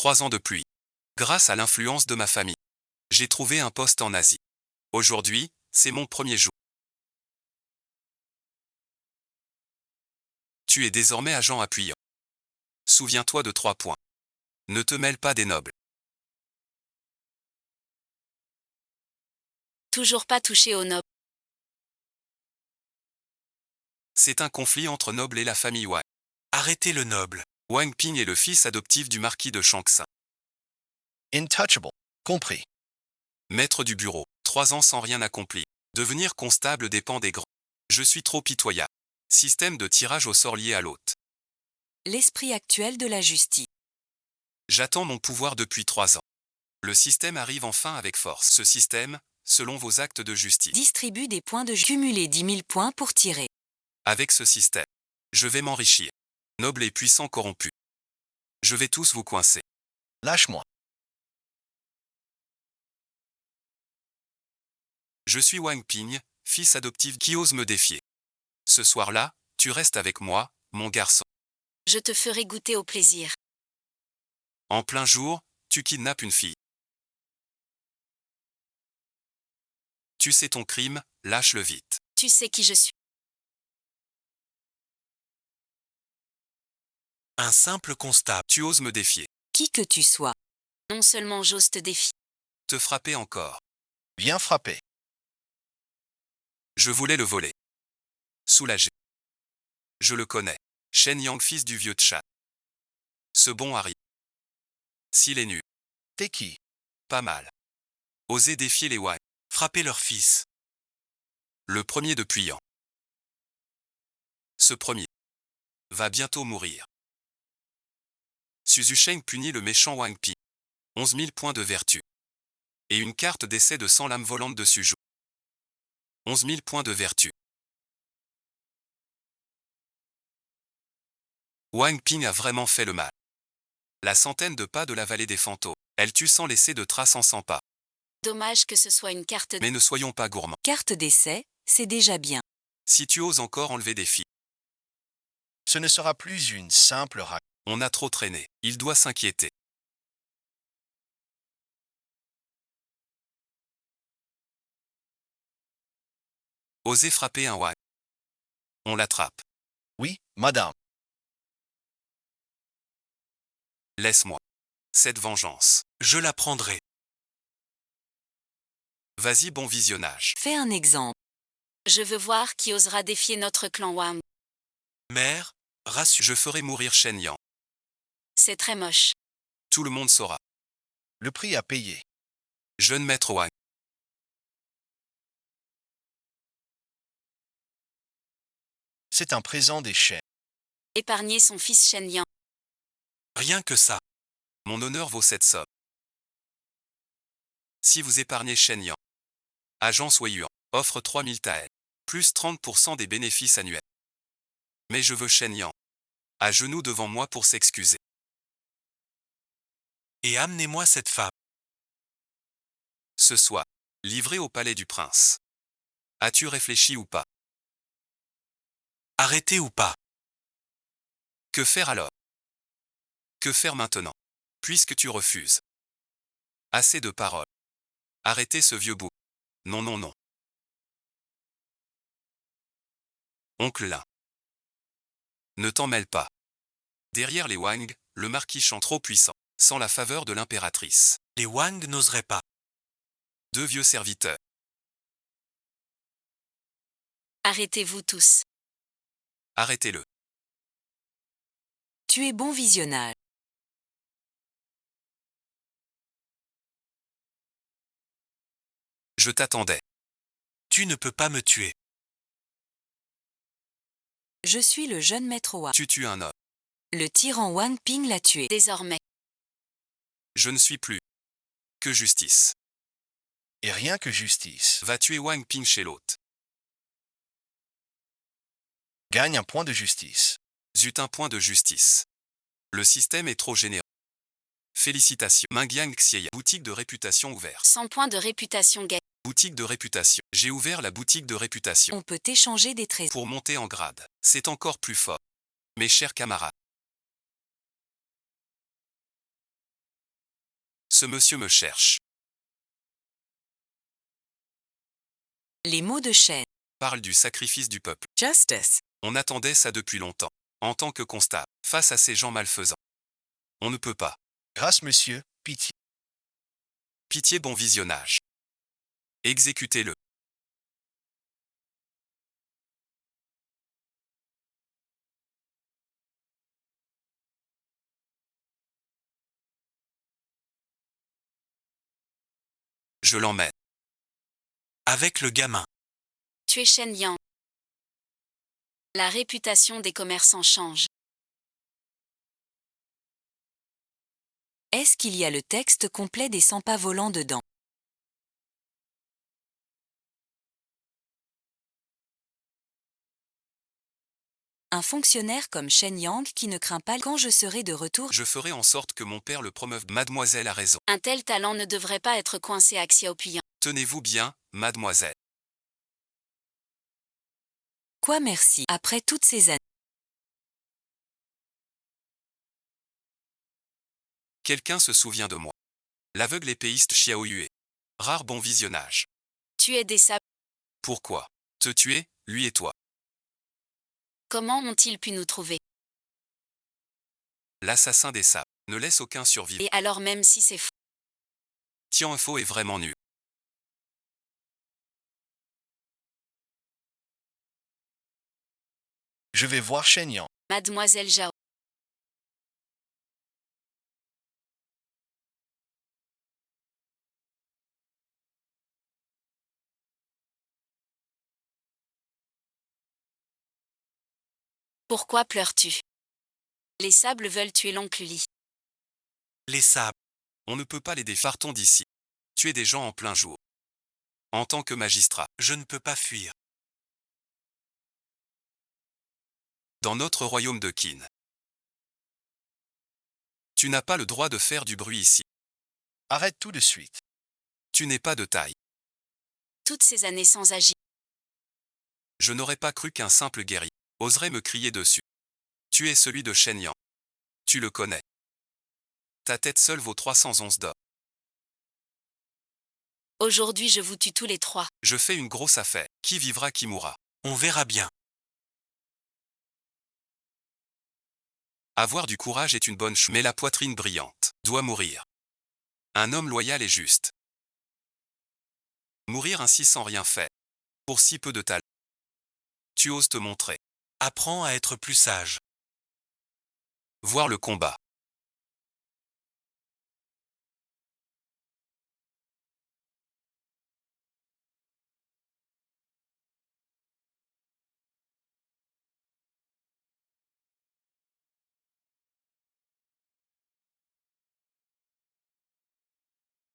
3 ans de pluie. Grâce à l'influence de ma famille, j'ai trouvé un poste en Asie. Aujourd'hui, c'est mon premier jour. Tu es désormais agent appuyant. Souviens-toi de 3 points. Ne te mêle pas des nobles. Toujours pas touché aux nobles. C'est un conflit entre nobles et la famille Wang. Arrêtez le noble. Wang Ping est le fils adoptif du marquis de Shaanxi. Intouchable. Compris. Maître du bureau, 3 ans sans rien accomplir. Devenir constable dépend des grands. Je suis trop pitoyable. Système de tirage au sort lié à l'hôte. L'esprit actuel de la justice. J'attends mon pouvoir depuis 3 ans. Le système arrive enfin avec force. Ce système, selon vos actes de justice. Distribue des points de cumuler 10 000 points pour tirer. Avec ce système, je vais m'enrichir. Noble et puissant corrompu. Je vais tous vous coincer. Lâche-moi. Je suis Wang Ping, fils adoptif qui ose me défier. Ce soir-là, tu restes avec moi, mon garçon. Je te ferai goûter au plaisir. En plein jour, tu kidnappes une fille. Tu sais ton crime, lâche-le vite. Tu sais qui je suis. Un simple constat. Tu oses me défier. Qui que tu sois. Non seulement j'ose te défier. Te frapper encore. Bien frappé. Je voulais le voler. Soulagé. Je le connais. Shen Yang, fils du vieux Tchan. Ce bon Harry. S'il est nu. T'es qui? Pas mal. Oser défier les Wang. Frapper leur fils. Le premier de Puyang. Ce premier va bientôt mourir. Suzu Sheng punit le méchant Wang Ping. 11 000 points de vertu. Et une carte d'essai de 100 lames volantes de Suju. 11 000 points de vertu. Wang Ping a vraiment fait le mal. La centaine de pas de la vallée des fantômes. Elle tue sans laisser de traces en 100 pas. Dommage que ce soit une carte. Mais ne soyons pas gourmands. Carte d'essai, c'est déjà bien. Si tu oses encore enlever des filles, Ce ne sera plus une simple raconte. on a trop traîné. Il doit s'inquiéter. Oser frapper un Wang. On l'attrape. Oui, madame. Laisse-moi. Cette vengeance. Je la prendrai. Vas-y, bon visionnage. Fais un exemple. Je veux voir qui osera défier notre clan Wang. Mère, rassure. Je ferai mourir Shen Yang. C'est très moche. Tout le monde saura. Le prix à payer. Jeune maître Wang. C'est un présent des chaînes. Épargner son fils Shen Yang. Rien que ça. Mon honneur vaut cette somme. Si vous épargnez Shen Yang, Agence Weiyuan offre 3000 taels, plus 30% des bénéfices annuels. Mais je veux Shen Yang à genoux devant moi pour s'excuser. Et amenez-moi cette femme. Ce soir, livré au palais du prince. As-tu réfléchi ou pas? Arrêtez ou pas? Que faire alors? Que faire maintenant? Puisque tu refuses. Assez de paroles. Arrêtez ce vieux bout. Non, non, non. Oncle Lin. Ne t'en mêle pas. Derrière les Wang, le marquis Shang trop puissant, sans la faveur de l'impératrice. Les Wang n'oseraient pas. 2 vieux serviteurs. Arrêtez-vous tous. Arrêtez-le. Tu es bon visionnage. Je t'attendais. Tu ne peux pas me tuer. Je suis le jeune maître Wang. Tu tues un homme. Le tyran Wang Ping l'a tué. Désormais. Je ne suis plus que justice. Et rien que justice. Va tuer Wang Ping chez l'hôte. Gagne un point de justice. Zut, un point de justice. Le système est trop généreux. Félicitations. Mingyang Xieya. Boutique de réputation ouverte. 100 points de réputation gagnés. Boutique de réputation. J'ai ouvert la boutique de réputation. On peut échanger des trésors. Pour monter en grade. C'est encore plus fort. Mes chers camarades. Ce monsieur me cherche. Les mots de chaîne. Parle du sacrifice du peuple. Justice. On attendait ça depuis longtemps. En tant que constable, face à ces gens malfaisants. On ne peut pas. Grâce, monsieur, pitié. Pitié, bon visionnage. Exécutez-le. Je l'emmène. Avec le gamin. Tu es Shen Yang. La réputation des commerçants change. Est-ce qu'il y a le texte complet des 100 pas volants dedans? Un fonctionnaire comme Shen Yang qui ne craint pas quand je serai de retour. Je ferai en sorte que mon père le promeuve. Mademoiselle a raison. Un tel talent ne devrait pas être coincé à Xiaopuyan. Tenez-vous bien, mademoiselle. Quoi merci, après toutes ces années. Quelqu'un se souvient de moi. L'aveugle épéiste Xiao Yue. Rare bon visionnage. Tu es des sables. Pourquoi te tuer, lui et toi? Comment ont-ils pu nous trouver? L'assassin des sables ne laisse aucun survivant. Et alors même si c'est faux. Tian Fo est vraiment nul. Je vais voir Shen Yang. Mademoiselle Zhao. Pourquoi pleures-tu? Les sables veulent tuer l'oncle Li. Les sables. On ne peut pas les défier. Partons d'ici. Tuer des gens en plein jour. En tant que magistrat, je ne peux pas fuir. Dans notre royaume de Qin. Tu n'as pas le droit de faire du bruit ici. Arrête tout de suite. Tu n'es pas de taille. Toutes ces années sans agir. Je n'aurais pas cru qu'un simple guerrier oserait me crier dessus. Tu es celui de Shen Yang. Tu le connais. Ta tête seule vaut 311 d'or. Aujourd'hui je vous tue tous les trois. Je fais une grosse affaire. Qui vivra, qui mourra. On verra bien. Avoir du courage est une bonne chose, mais la poitrine brillante doit mourir. Un homme loyal et juste. Mourir ainsi sans rien faire. Pour si peu de talent. Tu oses te montrer. Apprends à être plus sage. Voir le combat.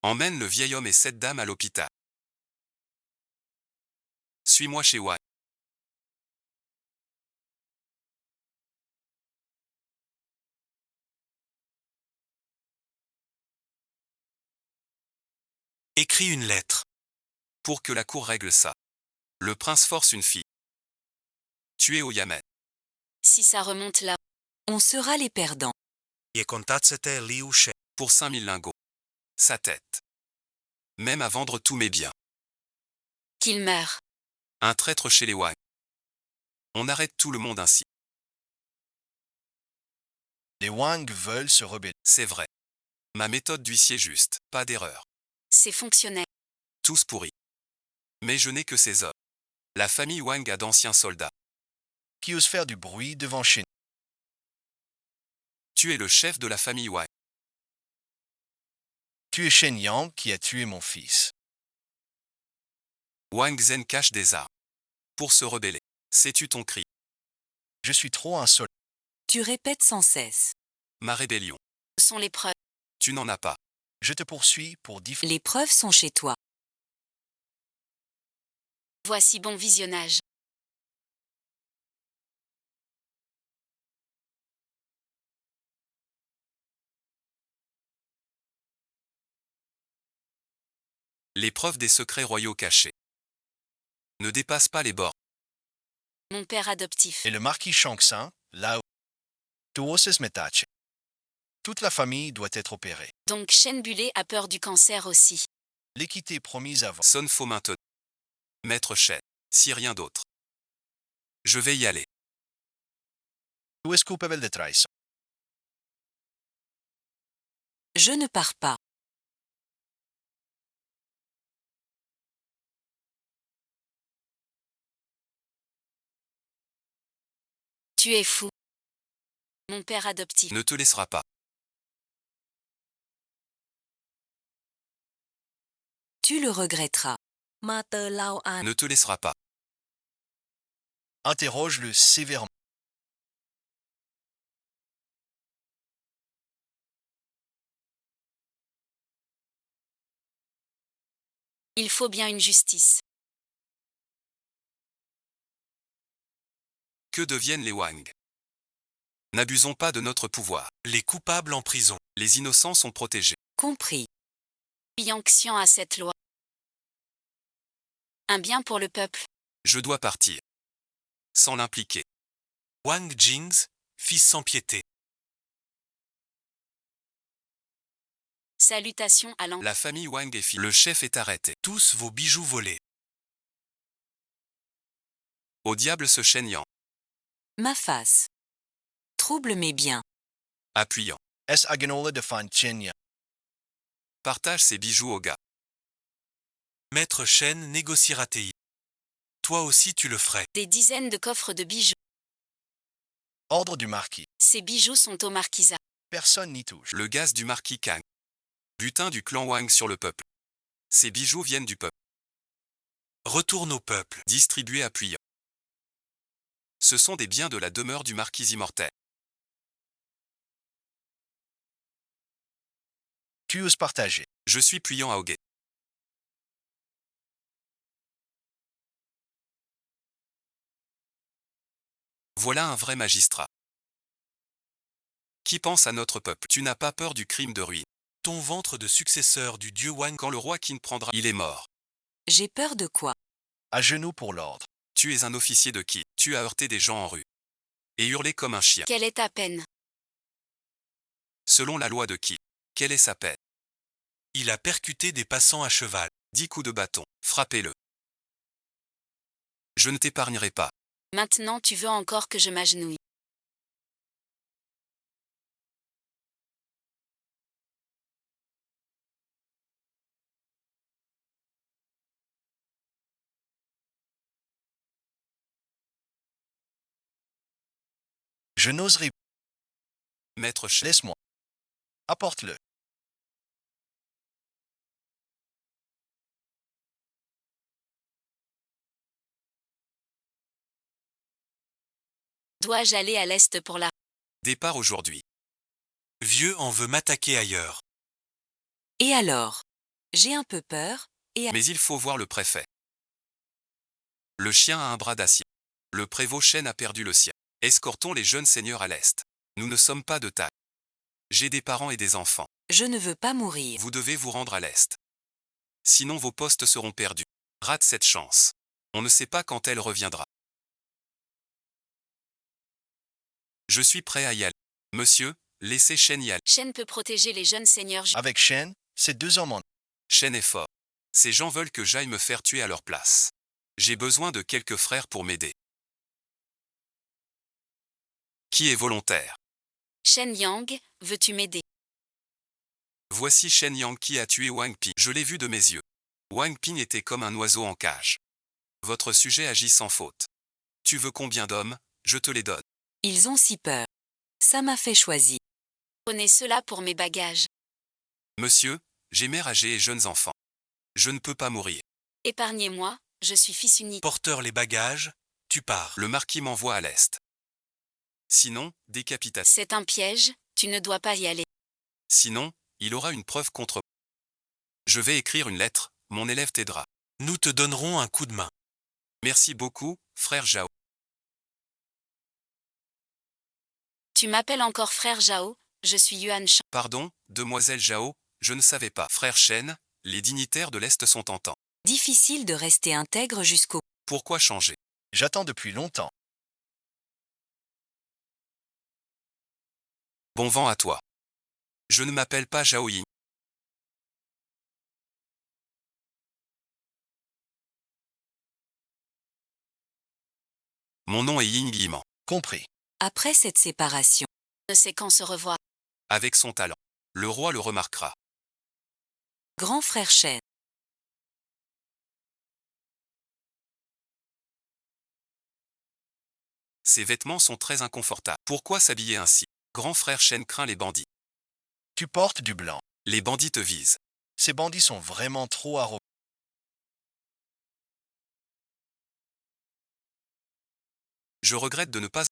Emmène le vieil homme et cette dame à l'hôpital. Suis-moi chez Wang. Écris une lettre. Pour que la cour règle ça. Le prince force une fille. Tuée au Yamen. Si ça remonte là. On sera les perdants. Pour 5000 lingots. Sa tête. Même à vendre tous mes biens. Qu'il meure. Un traître chez les Wang. On arrête tout le monde ainsi. Les Wang veulent se rebeller. C'est vrai. Ma méthode d'huissier juste. Pas d'erreur. Ces fonctionnaires. Tous pourris. Mais je n'ai que ces hommes. La famille Wang a d'anciens soldats. Qui osent faire du bruit devant Shen. Tu es le chef de la famille Wang. Tu es Shen Yang qui a tué mon fils. Wang Zhen cache des armes. Pour se rebeller. Sais-tu ton cri? Je suis trop insolent. Tu répètes sans cesse. Ma rébellion. Où sont les preuves? Tu n'en as pas. Je te poursuis pour diffamer. Les preuves sont chez toi. Voici bon visionnage. Les preuves des secrets royaux cachés. Ne dépassent pas les bords. Mon père adoptif. Et le marquis Shangxin, là où. Tuoses Metache. Toute la famille doit être opérée. Donc Shen Bulé a peur du cancer aussi. L'équité promise avant. Sonne faux maintenant. Maître Shen. Si rien d'autre. Je vais y aller. Tu es coupable de trahison. Je ne pars pas. Tu es fou. Mon père adoptif. Ne te laissera pas. Tu le regretteras. Mater Lao An. Ne te laissera pas. Interroge-le sévèrement. Il faut bien une justice. Que deviennent les Wang? N'abusons pas de notre pouvoir. Les coupables en prison. Les innocents sont protégés. Compris. Yanxian à cette loi. Un bien pour le peuple. Je dois partir. Sans l'impliquer. Wang Jings, fils sans piété. Salutations à La famille Wang est finie. Le chef est arrêté. Tous vos bijoux volés. Au diable ce Shen Yang. Ma face. Trouble mes biens. Appuyant. Est Aganola de Fan Chen. Partage ses bijoux au gars. Maître Shen négociera tes. Toi aussi tu le ferais. des dizaines de coffres de bijoux. Ordre du marquis. Ces bijoux sont au marquisat. Personne n'y touche. Le gaz du marquis Kang. Butin du clan Wang sur le peuple. Ces bijoux viennent du peuple. Retourne au peuple. Distribués appuyant. Ce sont des biens de la demeure du marquis immortel. Tu oses partager. Je suis Puyant à Hoguet. Voilà un vrai magistrat. Qui pense à notre peuple? Tu n'as pas peur du crime de ruine. Ton ventre de successeur du dieu Wang. Quand le roi Qin prendra, il est mort. J'ai peur de quoi? À genoux pour l'ordre. Tu es un officier de qui? Tu as heurté des gens en rue. Et hurlé comme un chien. Quelle est ta peine? Selon la loi de qui? Quelle est sa peine? Il a percuté des passants à cheval. 10 coups de bâton. Frappez-le. Je ne t'épargnerai pas. Maintenant tu veux encore que je m'agenouille. Je n'oserai. Maître Shen. Laisse-moi. Apporte-le. Dois-je aller à l'est pour la... Départ aujourd'hui. Vieux en veut m'attaquer ailleurs. Et alors? J'ai un peu peur, Mais il faut voir le préfet. Le chien a un bras d'acier. Le prévôt Shen a perdu le sien. Escortons les jeunes seigneurs à l'est. Nous ne sommes pas de taille. J'ai des parents et des enfants. je ne veux pas mourir. Vous devez vous rendre à l'est. Sinon vos postes seront perdus. Rate cette chance. On ne sait pas quand elle reviendra. Je suis prêt à y aller. Monsieur, laissez Shen y aller. Shen peut protéger les jeunes seigneurs. Avec Shen, ces 2 hommes en. Shen est fort. Ces gens veulent que j'aille me faire tuer à leur place. J'ai besoin de quelques frères pour m'aider. Qui est volontaire? Shen Yang, veux-tu m'aider? Voici Shen Yang qui a tué Wang Ping. Je l'ai vu de mes yeux. Wang Ping était comme un oiseau en cage. Votre sujet agit sans faute. Tu veux combien d'hommes? Je te les donne. Ils ont si peur. Ça m'a fait choisir. Prenez cela pour mes bagages. Monsieur, j'ai mère âgée et jeunes enfants. Je ne peux pas mourir. Épargnez-moi, je suis fils unique. Porteur les bagages, tu pars. Le marquis m'envoie à l'est. Sinon, décapitation. C'est un piège, tu ne dois pas y aller. Sinon, il aura une preuve contre moi. Je vais écrire une lettre, mon élève t'aidera. Nous te donnerons un coup de main. Merci beaucoup, frère Zhao. Tu m'appelles encore frère Zhao, je suis Yuan Shan. Pardon, demoiselle Zhao, je ne savais pas. Frère Shen, les dignitaires de l'Est sont tentants. Difficile de rester intègre jusqu'au... Pourquoi changer? J'attends depuis longtemps. Bon vent à toi. Je ne m'appelle pas Zhao Ying. Mon nom est Ying Yiman. Compris. Après cette séparation, Ne sait quand se revoir. Avec son talent, le roi le remarquera. grand frère Shen, Ses vêtements sont très inconfortables. Pourquoi s'habiller ainsi? Grand frère Shen craint les bandits. Tu portes du blanc. Les bandits te visent. Ces bandits sont vraiment trop arrogants. Je regrette de ne pas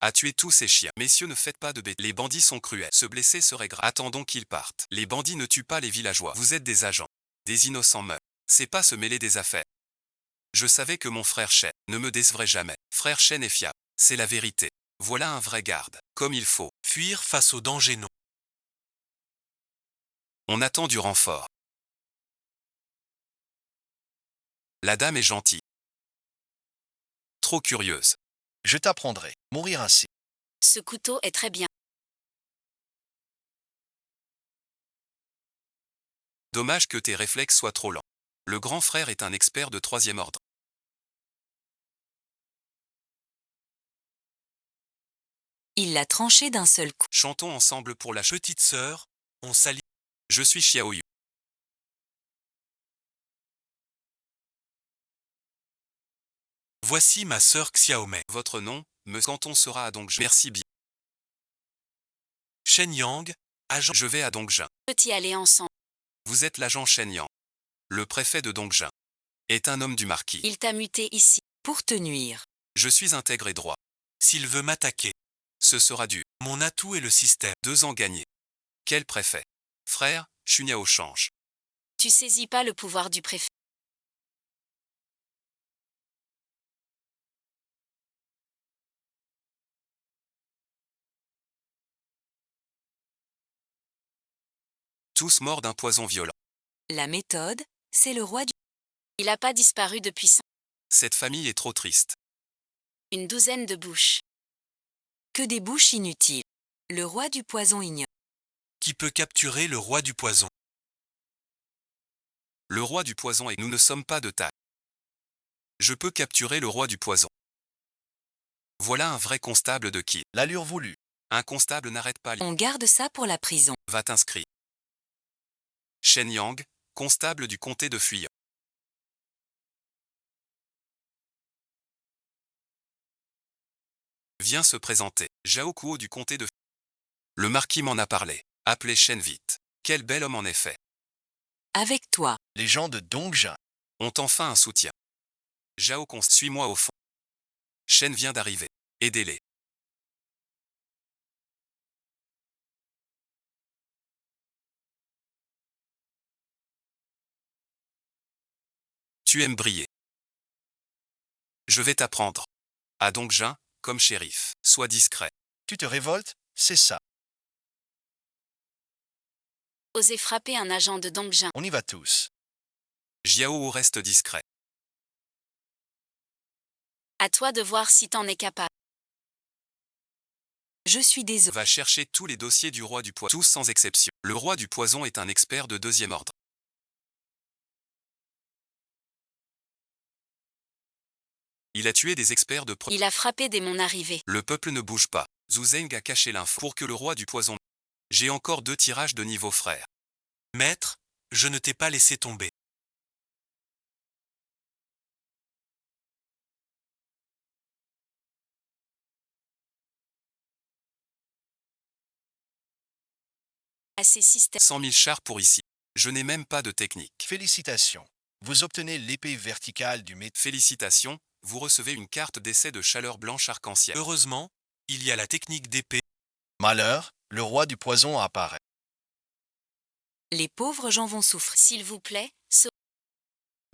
à tuer tous ces chiens. Messieurs, ne faites pas de bêtises. Les bandits sont cruels. Se blesser serait grave. Attendons qu'ils partent. Les bandits ne tuent pas les villageois. Vous êtes des agents. Des innocents meurent. C'est pas se mêler des affaires. Je savais que mon frère Shen ne me décevrait jamais. Frère Shen est fiable. C'est la vérité. Voilà un vrai garde. Comme il faut. Fuir face au danger non. On attend du renfort. La dame est gentille. Trop curieuse. Je t'apprendrai. Mourir ainsi. Ce couteau est très bien. Dommage que tes réflexes soient trop lents. Le grand frère est un expert de 3e ordre. il l'a tranché d'un seul coup. Chantons ensemble pour la Petite sœur, on s'allie. Je suis Xiaoyu. Voici ma sœur Xiaomei. Votre nom, quand on sera à Dongjin. Merci bien. Shen Yang, agent. Je vais à Dongjin. Peut y aller ensemble. Vous êtes l'agent Shen Yang. Le préfet de Dongjin est un homme du marquis. Il t'a muté ici. Pour te nuire, Je suis intègre et droit. S'il veut m'attaquer. Ce sera dur. Mon atout est le système. 2 ans gagnés. Quel préfet? Frère, Chunyao change. Tu saisis pas le pouvoir du préfet. Tous morts d'un poison violent. la méthode, c'est le roi du... Il a pas disparu depuis Cette famille est trop triste. une douzaine de bouches. Que des bouches inutiles. Le roi du poison ignore. Qui peut capturer le roi du poison? Le roi du poison et nous ne sommes pas de taille. Je peux capturer le roi du poison. Voilà un vrai constable de qui? L'allure voulue. Un constable n'arrête pas. On garde ça pour la prison. Va t'inscrire. Shen Yang, constable du comté de Fuyang. Viens se présenter. Zhao Kuo du comté de... Le marquis m'en a parlé. Appelez Shen vite. Quel bel homme en effet. Avec toi, Les gens de Dongjin. Ont enfin un soutien. Zhao Const, suis-moi au fond. Shen vient d'arriver. Aidez-les. Tu aimes briller. Je vais t'apprendre. À Dongjin, comme shérif. Sois discret. Tu te révoltes? C'est ça. Oser frapper un agent de Dongjin. On y va tous. Jiao reste discret. À toi de voir si t'en es capable. je suis désolé. Va chercher tous les dossiers du roi du poison. Tous sans exception. Le roi du poison est un expert de 2e ordre. Il a tué des experts de Il a frappé dès mon arrivée. Le peuple ne bouge pas. Zhu Zeng a caché l'info pour que le roi du poison... J'ai encore 2 tirages de niveau frère. Maître, je ne t'ai pas laissé tomber. À ces systèmes. 100 000 chars pour ici. Je n'ai même pas de technique. Félicitations. Vous obtenez l'épée verticale du métier. Félicitations, vous recevez une carte d'essai de chaleur blanche arc-en-ciel. Heureusement, il y a la technique d'épée. Malheur, le roi du poison apparaît. Les pauvres gens vont souffrir. S'il vous plaît,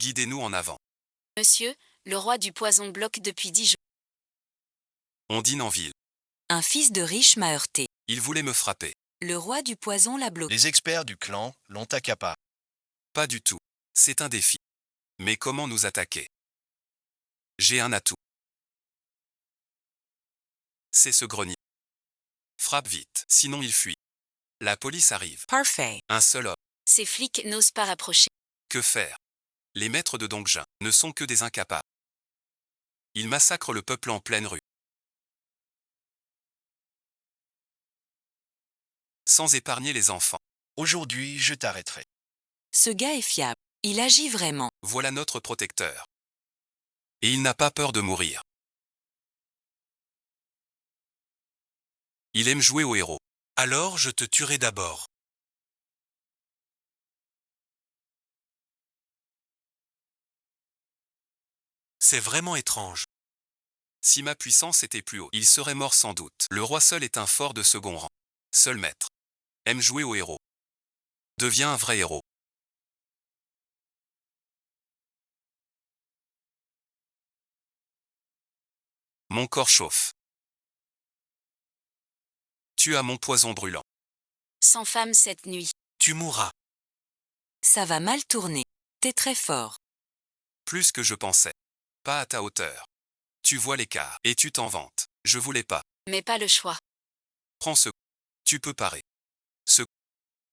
Guidez-nous en avant. monsieur, le roi du poison bloque depuis 10 jours. On dîne en ville. Un fils de riche m'a heurté. Il voulait me frapper. Le roi du poison l'a bloqué. Les experts du clan l'ont accaparé. Pas du tout. C'est un défi. Mais comment nous attaquer? J'ai un atout. C'est ce grenier. Frappe vite, sinon il fuit. La police arrive. Parfait. Un seul homme. Ces flics n'osent pas rapprocher. Que faire? Les maîtres de Dongjin ne sont que des incapables. Il massacre le peuple en pleine rue. Sans épargner les enfants. Aujourd'hui, je t'arrêterai. Ce gars est fiable. Il agit vraiment. Voilà notre protecteur. Et il n'a pas peur de mourir. Il aime jouer au héros. Alors je te tuerai d'abord. C'est vraiment étrange. Si ma puissance était plus haute, il serait mort sans doute. Le roi seul est un fort de second rang. Seul maître. Aime jouer au héros. Devient un vrai héros. Mon corps chauffe. Tu as mon poison brûlant. Sans femme cette nuit. Tu mourras. Ça va mal tourner. T'es très fort. Plus que je pensais. Pas à ta hauteur. Tu vois l'écart, et tu t'en vantes. Je voulais pas. Mais pas le choix. Prends ce. Tu peux parer. Ce.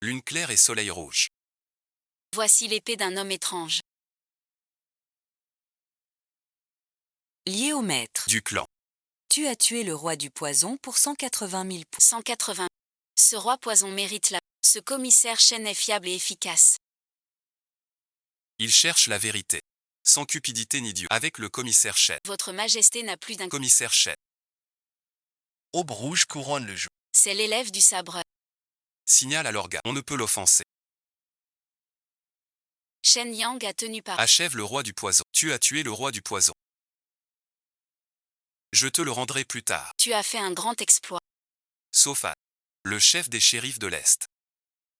Lune claire et soleil rouge. Voici l'épée d'un homme étrange. Lié au maître. Du clan. Tu as tué le roi du poison pour 180 000 points. 180. Ce roi poison mérite la. Ce commissaire Shen est fiable et efficace. Il cherche la vérité. Sans cupidité ni dieu. Avec le commissaire Shen. Votre majesté n'a plus d'un. Commissaire Shen. Aube rouge couronne le jour. C'est l'élève du sabre. Signale à l'organe. On ne peut l'offenser. Shen Yang a tenu par. Achève le roi du poison. Tu as tué le roi du poison. Je te le rendrai plus tard. Tu as fait un grand exploit. Sauf Anne. Le chef des shérifs de l'Est.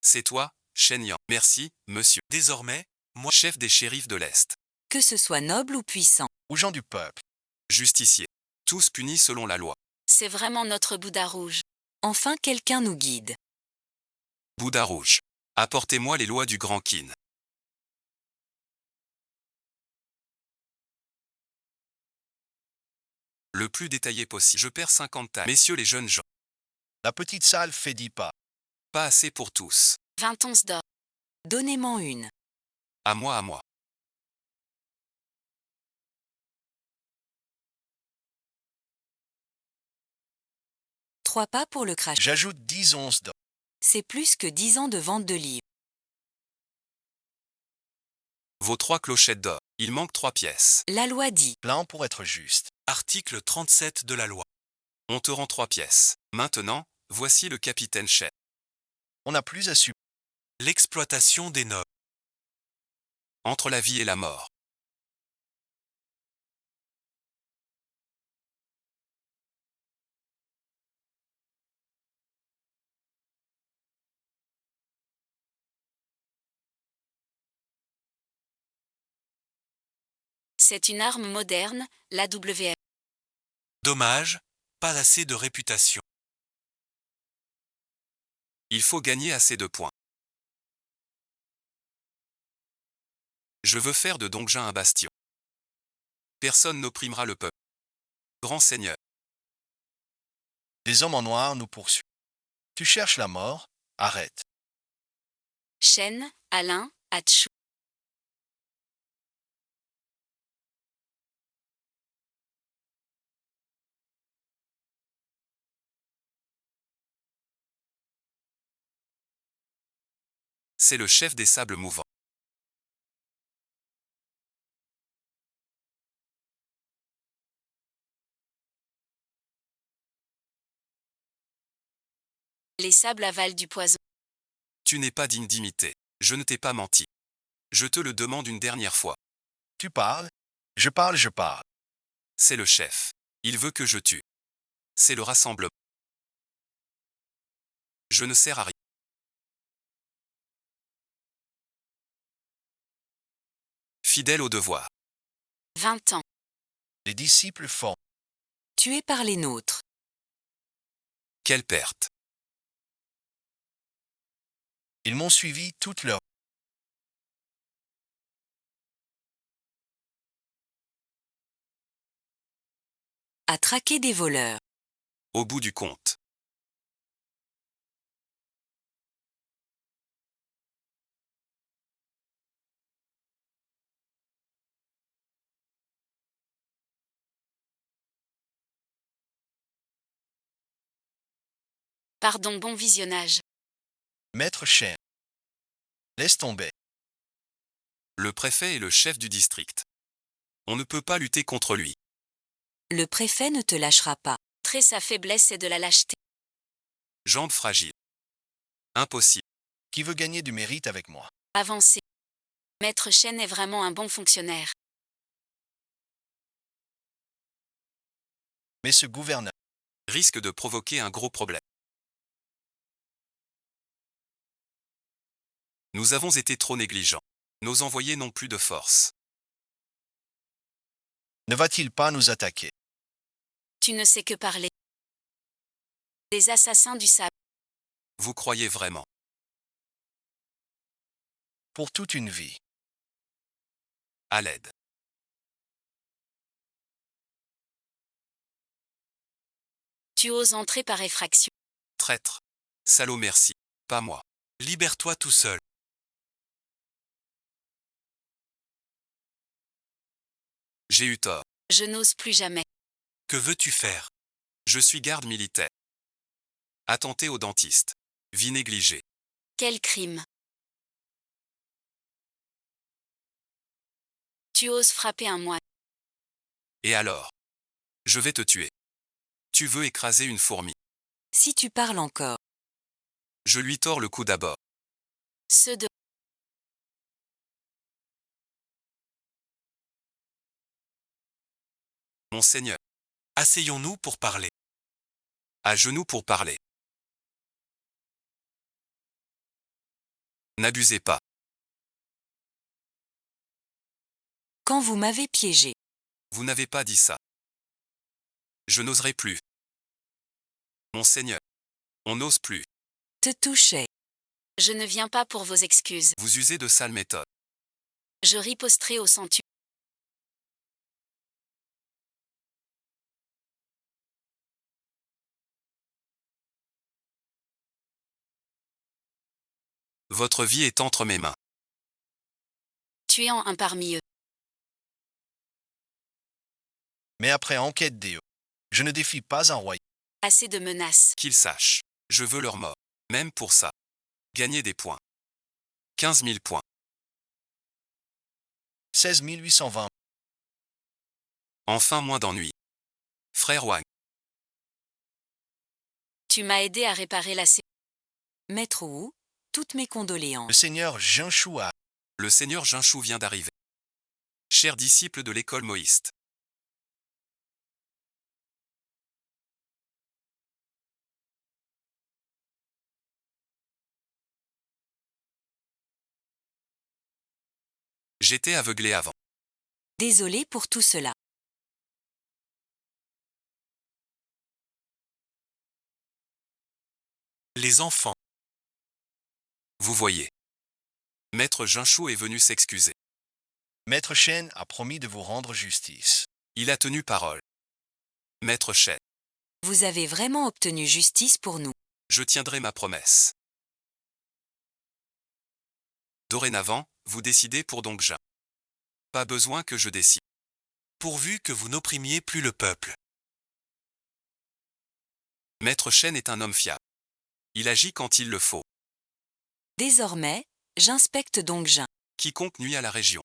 C'est toi, Shen Yang. Merci, monsieur. Désormais, moi, Chef des shérifs de l'Est. Que ce soit noble ou puissant. Aux gens du peuple. Justicier. Tous punis selon la loi. C'est vraiment notre Bouddha rouge. Enfin quelqu'un nous guide. Bouddha rouge. Apportez-moi les lois du grand Qin. Le plus détaillé possible. Je perds 50 tas. Messieurs les jeunes gens. La petite salle fait 10 pas. Pas assez pour tous. 20 onces d'or. Donnez-moi une. À moi, à moi. Trois pas pour le crachat. J'ajoute 10 onces d'or. C'est plus que 10 ans de vente de livres. Vos 3 clochettes d'or. Il manque 3 pièces. La loi dit. Plan pour être juste. article 37 de la loi. On te rend 3 pièces. Maintenant, voici le capitaine Shen. On n'a plus à subir. L'exploitation des nobles. Entre la vie et la mort. C'est une arme moderne, l'AWM. Dommage, pas assez de réputation. Il faut gagner assez de points. Je veux faire de Dongjin un bastion. Personne n'opprimera le peuple. Grand seigneur. Des hommes en noir nous poursuivent. Tu cherches la mort? Arrête. Shen, Alain, Hachu. C'est le chef des sables mouvants. Les sables avalent du poison. Tu n'es pas digne d'imiter. Je ne t'ai pas menti. Je te le demande une dernière fois. Tu parles? Je parle, je parle. C'est le chef. Il veut que je tue. C'est le rassemblement. Je ne sers à rien. Fidèle au devoir. 20 ans. Les disciples font. Tué par les nôtres. Quelle perte. Ils m'ont suivi toute leur. À traquer des voleurs. Au bout du compte. Pardon, bon visionnage. Maître Chen. Laisse tomber. Le préfet est le chef du district. On ne peut pas lutter contre lui. Le préfet ne te lâchera pas. Très sa faiblesse est de la lâcheté. Jambes fragiles. Impossible. Qui veut gagner du mérite avec moi? Avancez. Maître Chen est vraiment un bon fonctionnaire. Mais ce gouverneur, Risque de provoquer un gros problème. Nous avons été trop négligents. Nos envoyés n'ont plus de force. ne va-t-il pas nous attaquer? Tu ne sais que parler. Des assassins du sable. Vous croyez vraiment? Pour toute une vie. À l'aide. Tu oses entrer par effraction. Traître. Salaud, merci. Pas moi. Libère-toi tout seul. J'ai eu tort. Je n'ose plus jamais. Que veux-tu faire? Je suis garde militaire. Attenter au dentiste. Vie négligée. Quel crime. Tu oses frapper un moine. Et alors? Je vais te tuer. Tu veux écraser une fourmi. Si tu parles encore, Je lui tords le cou d'abord. Ceux de... Monseigneur. Asseyons-nous pour parler. À genoux pour parler. N'abusez pas. quand vous m'avez piégé, Vous n'avez pas dit ça. Je n'oserai plus. Monseigneur. On n'ose plus. te touchais, Je ne viens pas pour vos excuses. Vous usez de sales méthodes. Je riposterai au centurion. Votre vie est entre mes mains. Tuant un parmi eux. Mais après enquête des hauts, je ne défie pas un royaume. Assez de menaces. Qu'ils sachent. Je veux leur mort. Même pour ça. Gagner des points. 15 000 points. 16 820. Enfin moins d'ennuis. Frère Wang. Tu m'as aidé à réparer la sé... maître Wu, toutes mes Le condoléances. seigneur Jinshu a. Le seigneur Jinshu vient d'arriver. Cher disciple de l'école moïste. J'étais aveuglé avant. Désolé pour tout cela. Les enfants. Vous voyez. Maître Jinshu est venu s'excuser. Maître Shen a promis de vous rendre justice. Il a tenu parole. Maître Shen, Vous avez vraiment obtenu justice pour nous. je tiendrai ma promesse. Dorénavant, vous décidez pour Dongjin. Pas besoin que je décide. Pourvu que vous n'opprimiez plus le peuple. Maître Shen est un homme fiable. Il agit quand il le faut. Désormais, j'inspecte Dongjin. Quiconque nuit à la région.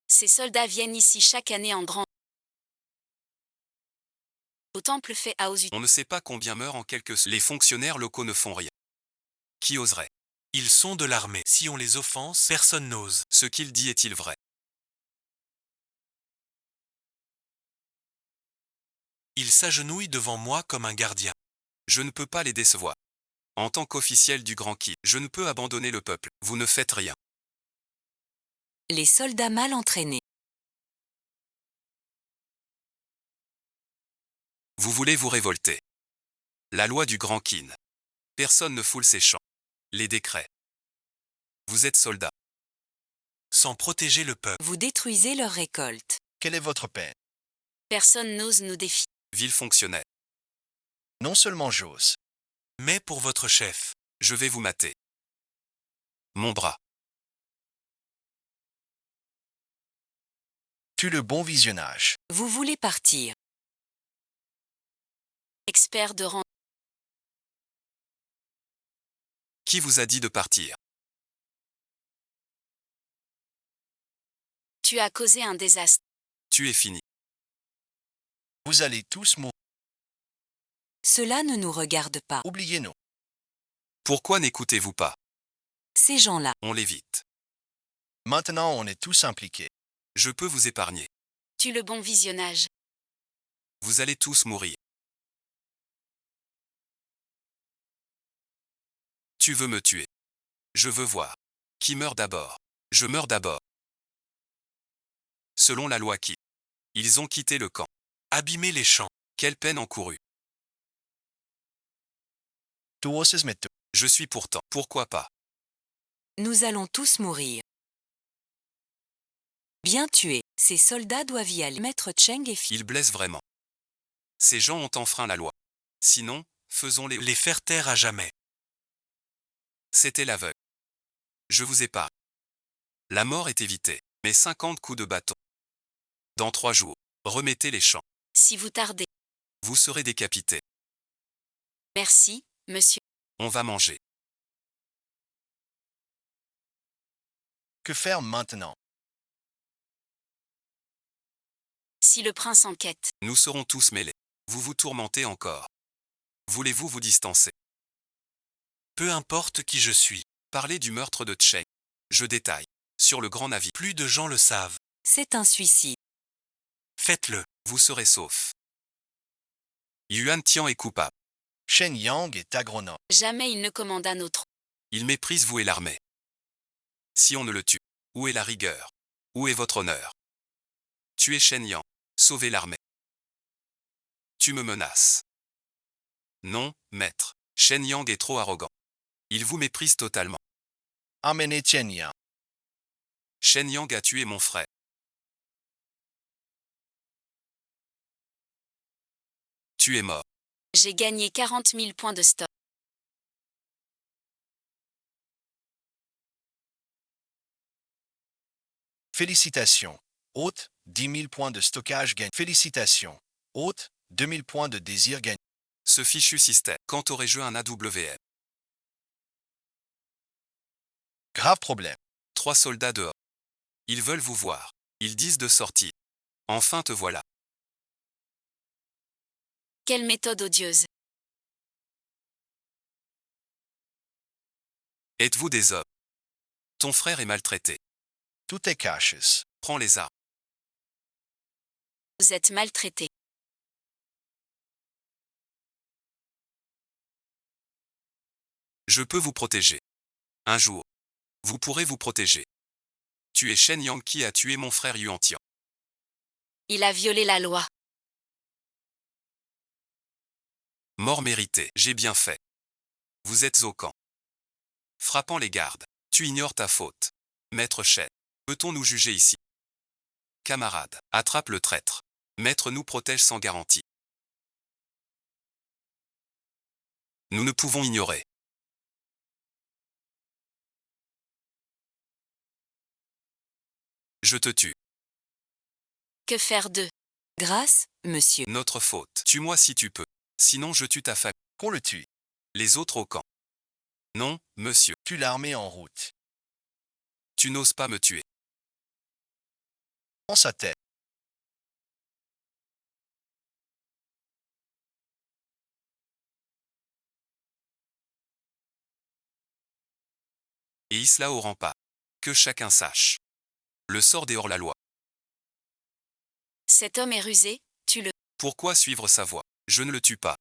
Ces soldats viennent ici chaque année en grand. Au temple fait à Ozu. On ne sait pas combien meurent en quelques... Les fonctionnaires locaux ne font rien. Qui oserait? Ils sont de l'armée. Si on les offense, personne n'ose. Ce qu'il dit est-il vrai? Ils s'agenouillent devant moi comme un gardien. Je ne peux pas les décevoir. En tant qu'officiel du Grand Qi, je ne peux abandonner le peuple. Vous ne faites rien. Les soldats mal entraînés. Vous voulez vous révolter. La loi du Grand Qin. Personne ne foule ses champs. Les décrets. Vous êtes soldat. Sans protéger le peuple. Vous détruisez leur récolte. Quelle est votre peine? Personne n'ose nous défier. Ville fonctionnaire. Non seulement j'ose. Mais pour votre chef. Je vais vous mater. Mon bras. Tu le bon visionnage. Vous voulez partir. Expert de rang. Qui vous a dit de partir? Tu as causé un désastre. Tu es fini. Vous allez tous mourir. Cela ne nous regarde pas. Oubliez-nous. Pourquoi n'écoutez-vous pas? Ces gens-là. On l'évite. Maintenant, on est tous impliqués. Je peux vous épargner. Tu le bon visionnage. Vous allez tous mourir. Tu veux me tuer. Je veux voir. Qui meurt d'abord? Je meurs d'abord. Selon la loi qui? Ils ont quitté le camp. Abîmer les champs. Quelle peine encourue. Tuosis metu. Je suis pourtant. Pourquoi pas? Nous allons tous mourir. Bien tués. Ces soldats doivent y aller. Maître Cheng est Ils blessent vraiment. Ces gens ont enfreint la loi. Sinon, faisons-les. Les faire taire à jamais. C'était l'aveugle. Je vous épargne. La mort est évitée. Mais 50 coups de bâton. Dans 3 jours, remettez les champs. Si vous tardez. Vous serez décapité. Merci, monsieur. On va manger. Que faire maintenant? Si le prince enquête. Nous serons tous mêlés. Vous vous tourmentez encore. Voulez-vous vous distancer? Peu importe qui je suis. Parlez du meurtre de Cheng. Je détaille. Sur le grand navire. Plus de gens le savent. C'est un suicide. Faites-le. Vous serez sauf. Yuan Tian est coupable. Shen Yang est agronome. Jamais il ne commanda notre. Il méprise vous et l'armée. Si on ne le tue, où est la rigueur? Où est votre honneur? Tuez Shen Yang. Sauvez l'armée. Tu me menaces. Non, maître. Shen Yang est trop arrogant. Il vous méprise totalement. Amenez Tian Yang. Shen Yang a tué mon frère. Tu es mort. J'ai gagné 40 000 points de stock. Félicitations. Hôte, 10 000 points de stockage gagnés. Félicitations. Hôte, 2 000 points de désir gagnés. Ce fichu système. Quand aurais-je un AWM? Grave problème. 3 soldats dehors. Ils veulent vous voir. Ils disent de sortir. Enfin te voilà. Quelle méthode odieuse. Êtes-vous des hommes? Ton frère est maltraité. Tout est caches. Prends les armes. Vous êtes maltraité. Je peux vous protéger. Un jour, vous pourrez vous protéger. Tu es Shen Yang qui a tué mon frère Yuan Tian. Il a violé la loi. Mort méritée. J'ai bien fait. Vous êtes au camp. Frappant les gardes. Tu ignores ta faute. Maître Shen. Peut-on nous juger ici? Camarade. Attrape le traître. Maître nous protège sans garantie. Nous ne pouvons ignorer. Je te tue. Que faire d'eux? Grâce, monsieur. Notre faute. Tue-moi si tu peux. Sinon je tue ta famille. Qu'on le tue. Les autres au camp. Non, monsieur. Tue l'armée en route. Tu n'oses pas me tuer. En sa tête. Et Isla au rempart. Que chacun sache. Le sort des hors-la-loi. Cet homme est rusé, tue-le. Pourquoi suivre sa voie? Je ne le tue pas.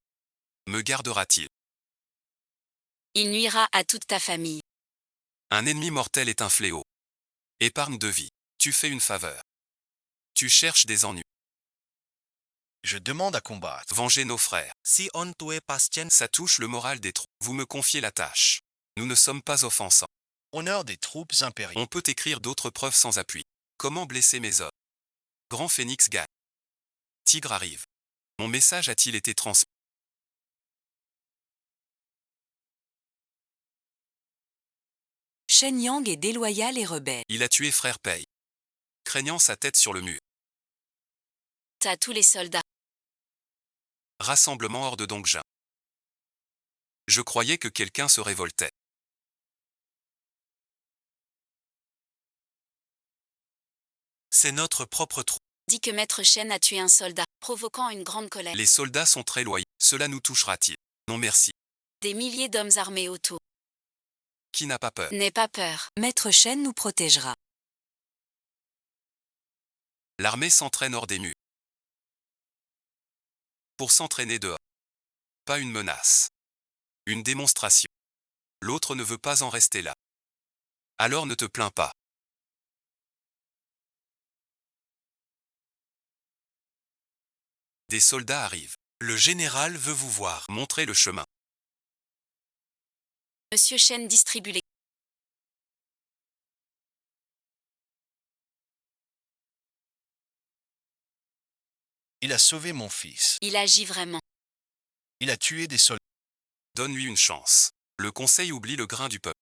Me gardera-t-il? Il nuira à toute ta famille. Un ennemi mortel est un fléau. Épargne de vie. Tu fais une faveur. Tu cherches des ennuis. Je demande à combattre. Venger nos frères. Si on tuait Pastien, Ça touche le moral des troupes. Vous me confiez la tâche. Nous ne sommes pas offensants. Honneur des troupes impériales. On peut écrire d'autres preuves sans appui. Comment blesser mes hommes? Grand Phénix gagne. Tigre arrive. Mon message a-t-il été transmis? Shen Yang est déloyal et rebelle. Il a tué frère Pei. Craignant sa tête sur le mur. T'as tous les soldats. Rassemblement hors de Dongjin. Je croyais que quelqu'un se révoltait. C'est notre propre trou. Dit que Maître Chen a tué un soldat, provoquant une grande colère. Les soldats sont très loyaux. Cela nous touchera-t-il? Non merci. Des milliers d'hommes armés autour. Qui n'a pas peur? N'aie pas peur. Maître Chen nous protégera. L'armée s'entraîne hors des murs. Pour s'entraîner dehors. Pas une menace. Une démonstration. L'autre ne veut pas en rester là. Alors ne te plains pas. Des soldats arrivent. Le général veut vous voir. Montrez le chemin. Monsieur Chen distribue les... Il a sauvé mon fils. Il agit vraiment. Il a tué des soldats. Donne-lui une chance. Le conseil oublie le grain du peuple.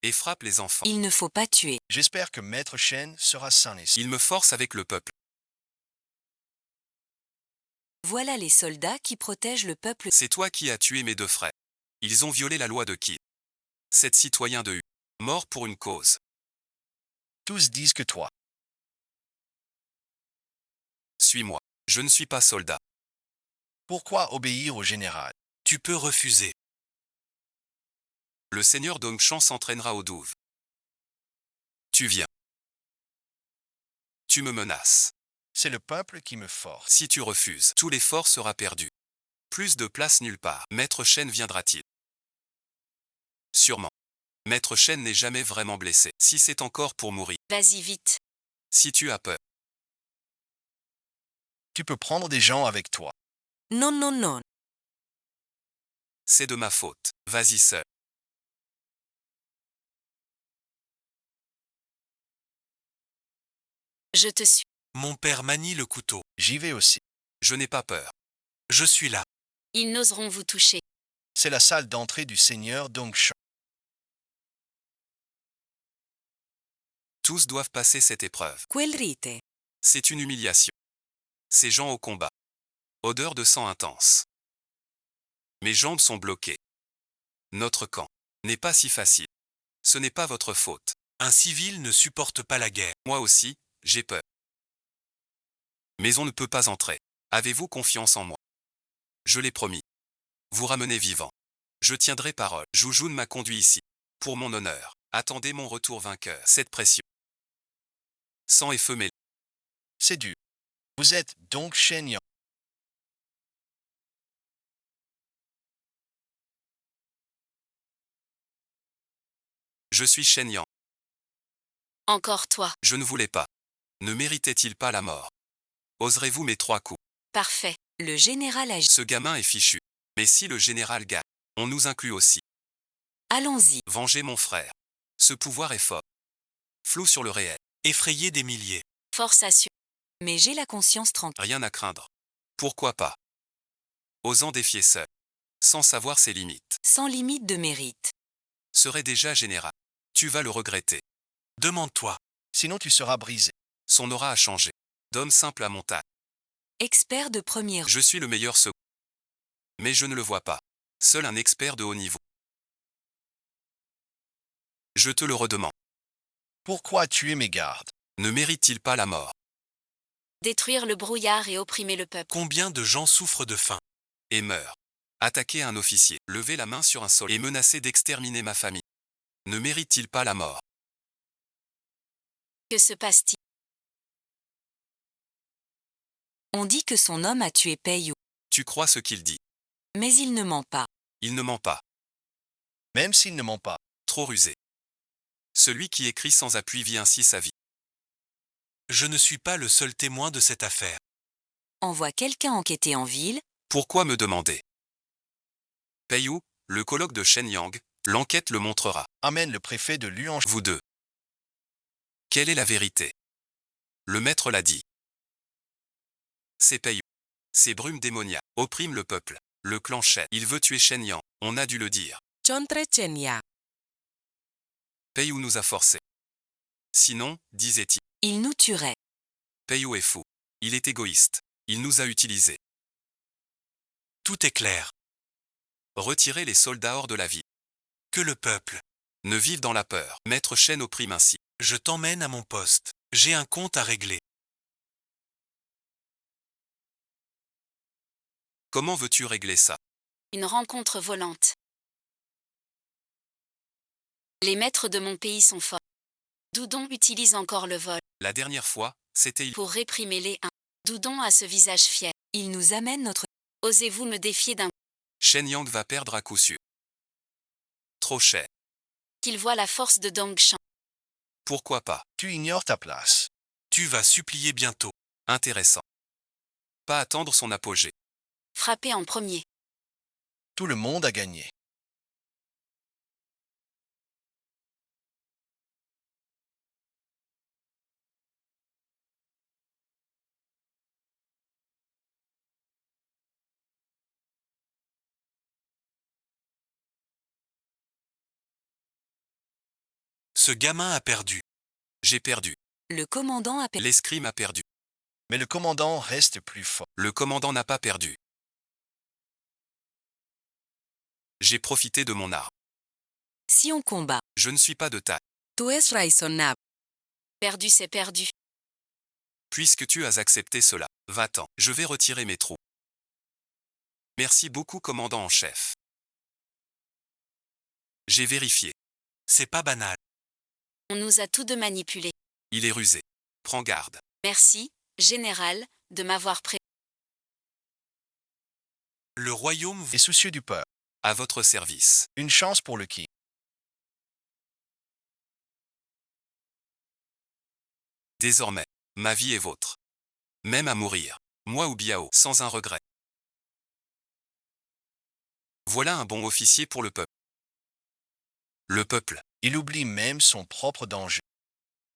Et frappe les enfants. Il ne faut pas tuer. J'espère que Maître Chen sera sain et sauf. Il me force avec le peuple. Voilà les soldats qui protègent le peuple. C'est toi qui as tué mes deux frères. Ils ont violé la loi de qui? 7 citoyens de U. Morts pour une cause. Tous disent que toi. Suis-moi. Je ne suis pas soldat. Pourquoi obéir au général? Tu peux refuser. Le seigneur Dongshan s'entraînera au douve. Tu viens. Tu me menaces. C'est le peuple qui me force. Si tu refuses, tout l'effort sera perdu. Plus de place nulle part. Maître Chen viendra-t-il? Sûrement. Maître Chen n'est jamais vraiment blessé. Si c'est encore pour mourir. Vas-y vite. Si tu as peur. Tu peux prendre des gens avec toi. Non, non, non. C'est de ma faute. Vas-y seul. Je te suis. Mon père manie le couteau. J'y vais aussi. Je n'ai pas peur. Je suis là. Ils n'oseront vous toucher. C'est la salle d'entrée du seigneur Dongshan. Tous doivent passer cette épreuve. Quel rite. C'est une humiliation. Ces gens au combat. Odeur de sang intense. Mes jambes sont bloquées. Notre camp n'est pas si facile. Ce n'est pas votre faute. Un civil ne supporte pas la guerre. Moi aussi, j'ai peur. Mais on ne peut pas entrer. Avez-vous confiance en moi? Je l'ai promis. Vous ramenez vivant. Je tiendrai parole. Jujun m'a conduit ici. Pour mon honneur. Attendez mon retour vainqueur. Cette pression. Sang et feu mêlés. C'est dur. Vous êtes donc Shen Yang. Je suis Shen Yang. Encore toi. Je ne voulais pas. Ne méritait-il pas la mort? Oserez-vous mes 3 coups? Parfait. Le général agit. Ce gamin est fichu. Mais si le général gagne, on nous inclut aussi. Allons-y. Venger mon frère. Ce pouvoir est fort. Flou sur le réel. Effrayer des milliers. Force assure. Mais j'ai la conscience tranquille. Rien à craindre. Pourquoi pas? Osant défier seul. Sans savoir ses limites. Sans limite de mérite. Serait déjà général. Tu vas le regretter. Demande-toi. Sinon tu seras brisé. Son aura a changé. D'homme simple à montagne. Expert de première. Je suis le meilleur second. Mais je ne le vois pas. Seul un expert de haut niveau. Je te le redemande. Pourquoi tuer mes gardes? Ne mérite-t-il pas la mort? Détruire le brouillard et opprimer le peuple. Combien de gens souffrent de faim? Et meurt. Attaquer un officier, lever la main sur un soldat et menacer d'exterminer ma famille. Ne mérite-t-il pas la mort? Que se passe-t-il? On dit que son homme a tué Peiyu. Tu crois ce qu'il dit? Mais il ne ment pas. Il ne ment pas. Même s'il ne ment pas. Trop rusé. Celui qui écrit sans appui vit ainsi sa vie. Je ne suis pas le seul témoin de cette affaire. Envoie quelqu'un enquêter en ville. Pourquoi me demander? Peiyu, le colloque de Shenyang, l'enquête le montrera. Amène le préfet de Luanshan. Vous deux. Quelle est la vérité? Le maître l'a dit. C'est Peiyu. Ces brumes démoniaques oppriment le peuple. Le clan Shen. Il veut tuer Shenyang. On a dû le dire. Peiyu nous a forcés. Sinon, disait-il, Il nous tuerait. Peiyu est fou. Il est égoïste. Il nous a utilisés. Tout est clair. Retirez les soldats hors de la ville. Que le peuple. Ne vive dans la peur. Maître Shen opprime ainsi. Je t'emmène à mon poste. J'ai un compte à régler. Comment veux-tu régler ça? Une rencontre volante. Les maîtres de mon pays sont forts. Doudon utilise encore le vol La dernière fois, c'était il. pour réprimer les 1. Doudon a ce visage fier. Il nous amène notre... Osez-vous me défier d'un Shen Yang va perdre à coup sûr. Trop cher. qu'il voit la force de Dongshan. Pourquoi pas? Tu ignores ta place. Tu vas supplier bientôt. Intéressant. Pas attendre son apogée. Frapper en premier. Tout le monde a gagné. Ce gamin a perdu. J'ai perdu. Le commandant a... L'escrime a perdu. Mais le commandant reste plus fort. Le commandant n'a pas perdu. J'ai profité de mon arme. Si on combat, Je ne suis pas de taille. tu es raisonnable. Perdu c'est perdu. Puisque tu as accepté cela, va-t'en. Je vais retirer mes troupes. Merci beaucoup, commandant en chef. J'ai vérifié. C'est pas banal. On nous a tous deux manipulés. Il est rusé. Prends garde. Merci, général, de m'avoir pré... Le royaume Et soucieux du peuple. À votre service. Une chance pour le king. Désormais, ma vie est vôtre. Même à mourir. Moi ou Biao, sans un regret. Voilà un bon officier pour le peuple. Le peuple. Il oublie même son propre danger.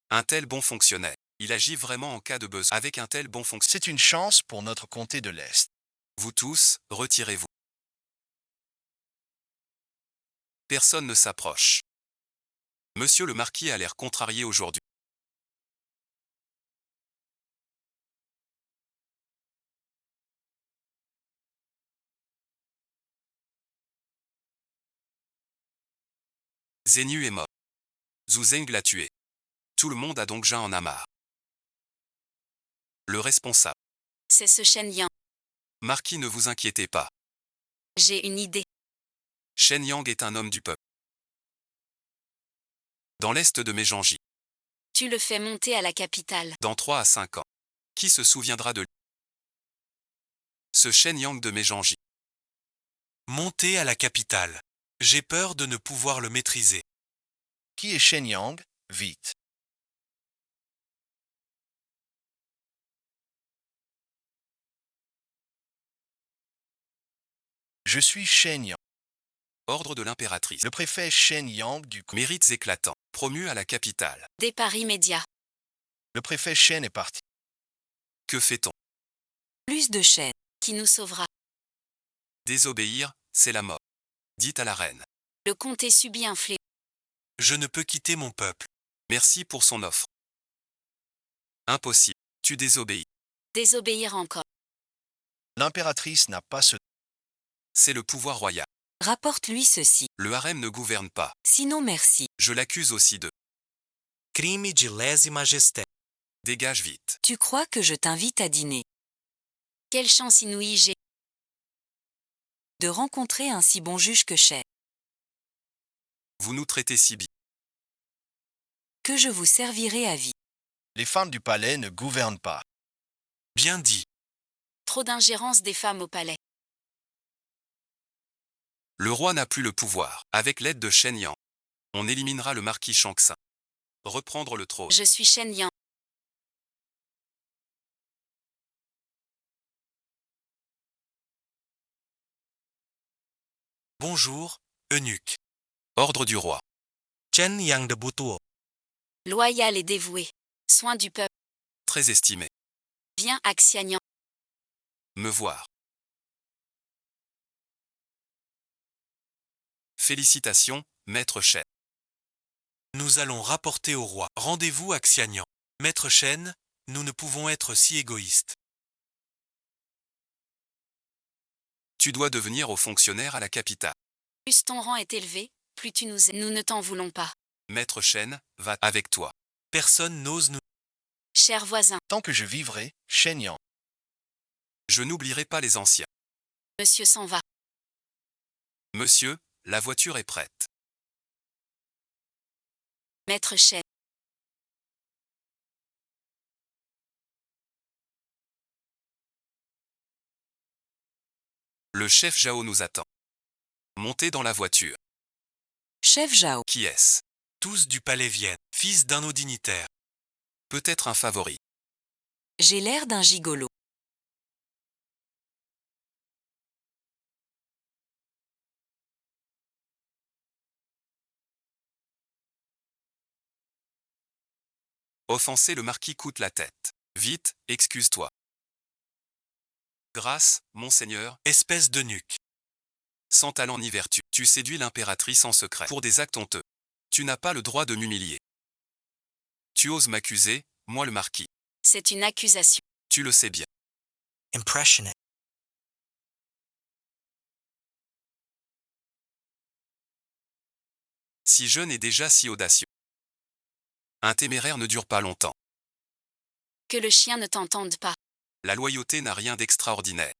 Un tel bon fonctionnaire. Il agit vraiment en cas de besoin. Avec un tel bon fonctionnaire. C'est une chance pour notre comté de l'Est. Vous tous, retirez-vous. Personne ne s'approche. Monsieur le marquis a l'air contrarié aujourd'hui. Zhenyu est mort. Zhu Zeng l'a tué. Tout le monde a donc Jin en a marre. Le responsable. C'est ce Shen Yang. Marquis, ne vous inquiétez pas. J'ai une idée. Shen Yang est un homme du peuple. Dans l'est de Mejanji, Tu le fais monter à la capitale. dans 3 à 5 ans. Qui se souviendra de lui? Ce Shen Yang de Mejanji. monté à la capitale. J'ai peur de ne pouvoir le maîtriser. Qui est Shen Yang? Vite. Je suis Shen Yang. Ordre de l'impératrice. Le préfet Shen Yang du... Mérites éclatants. Promu à la capitale. Départ immédiat. Le préfet Shen est parti. Que fait-on? Plus de chaînes. Qui nous sauvera. Désobéir, c'est la mort. Dites à la reine. Le comté subit un fléau. Je ne peux quitter mon peuple. Merci pour son offre. Impossible. Tu désobéis. Désobéir encore. L'impératrice n'a pas ce... C'est le pouvoir royal. Rapporte-lui ceci. Le harem ne gouverne pas. Sinon merci. Je l'accuse aussi de. Crime de lèse majesté. Dégage vite. Tu crois que je t'invite à dîner? Quelle chance inouïe j'ai. De rencontrer un si bon juge que Shen. Vous nous traitez si bien. Que je vous servirai à vie. Les femmes du palais ne gouvernent pas. Bien dit. Trop d'ingérence des femmes au palais. Le roi n'a plus le pouvoir. Avec l'aide de Shen Yang, on éliminera le marquis Shangxin. Reprendre le trône. Je suis Shen Yang. Bonjour, eunuque. Ordre du roi. Chen Yang de Butuo. Loyal et dévoué. Soin du peuple. Très estimé. Viens Axianian. Me voir. Félicitations, maître Shen. Nous allons rapporter au roi. Rendez-vous à Xianyang. Maître Shen, nous ne pouvons être si égoïstes. Tu dois devenir haut fonctionnaire à la capitale. Plus ton rang est élevé, plus tu nous aimes. Nous ne t'en voulons pas. Maître Shen, va avec toi. Personne n'ose nous... Cher voisin. Tant que je vivrai, Shen Yang. Je n'oublierai pas les anciens. Monsieur s'en va. Monsieur, la voiture est prête. Maître Chen. Le chef Zhao nous attend. Montez dans la voiture. Chef Zhao. Qui est-ce? Tous du palais viennent, fils d'un haut dignitaire. Peut-être un favori. J'ai l'air d'un gigolo. Offenser le marquis coûte la tête. Vite, excuse-toi. Grâce, monseigneur, Espèce de nuque. sans talent ni vertu, tu séduis l'impératrice en secret pour des actes honteux. Tu n'as pas le droit de m'humilier. Tu oses m'accuser, moi le marquis. C'est une accusation. Tu le sais bien. Impressionate. Si jeune et déjà si audacieux. Un téméraire ne dure pas longtemps. Que le chien ne t'entende pas. La loyauté n'a rien d'extraordinaire.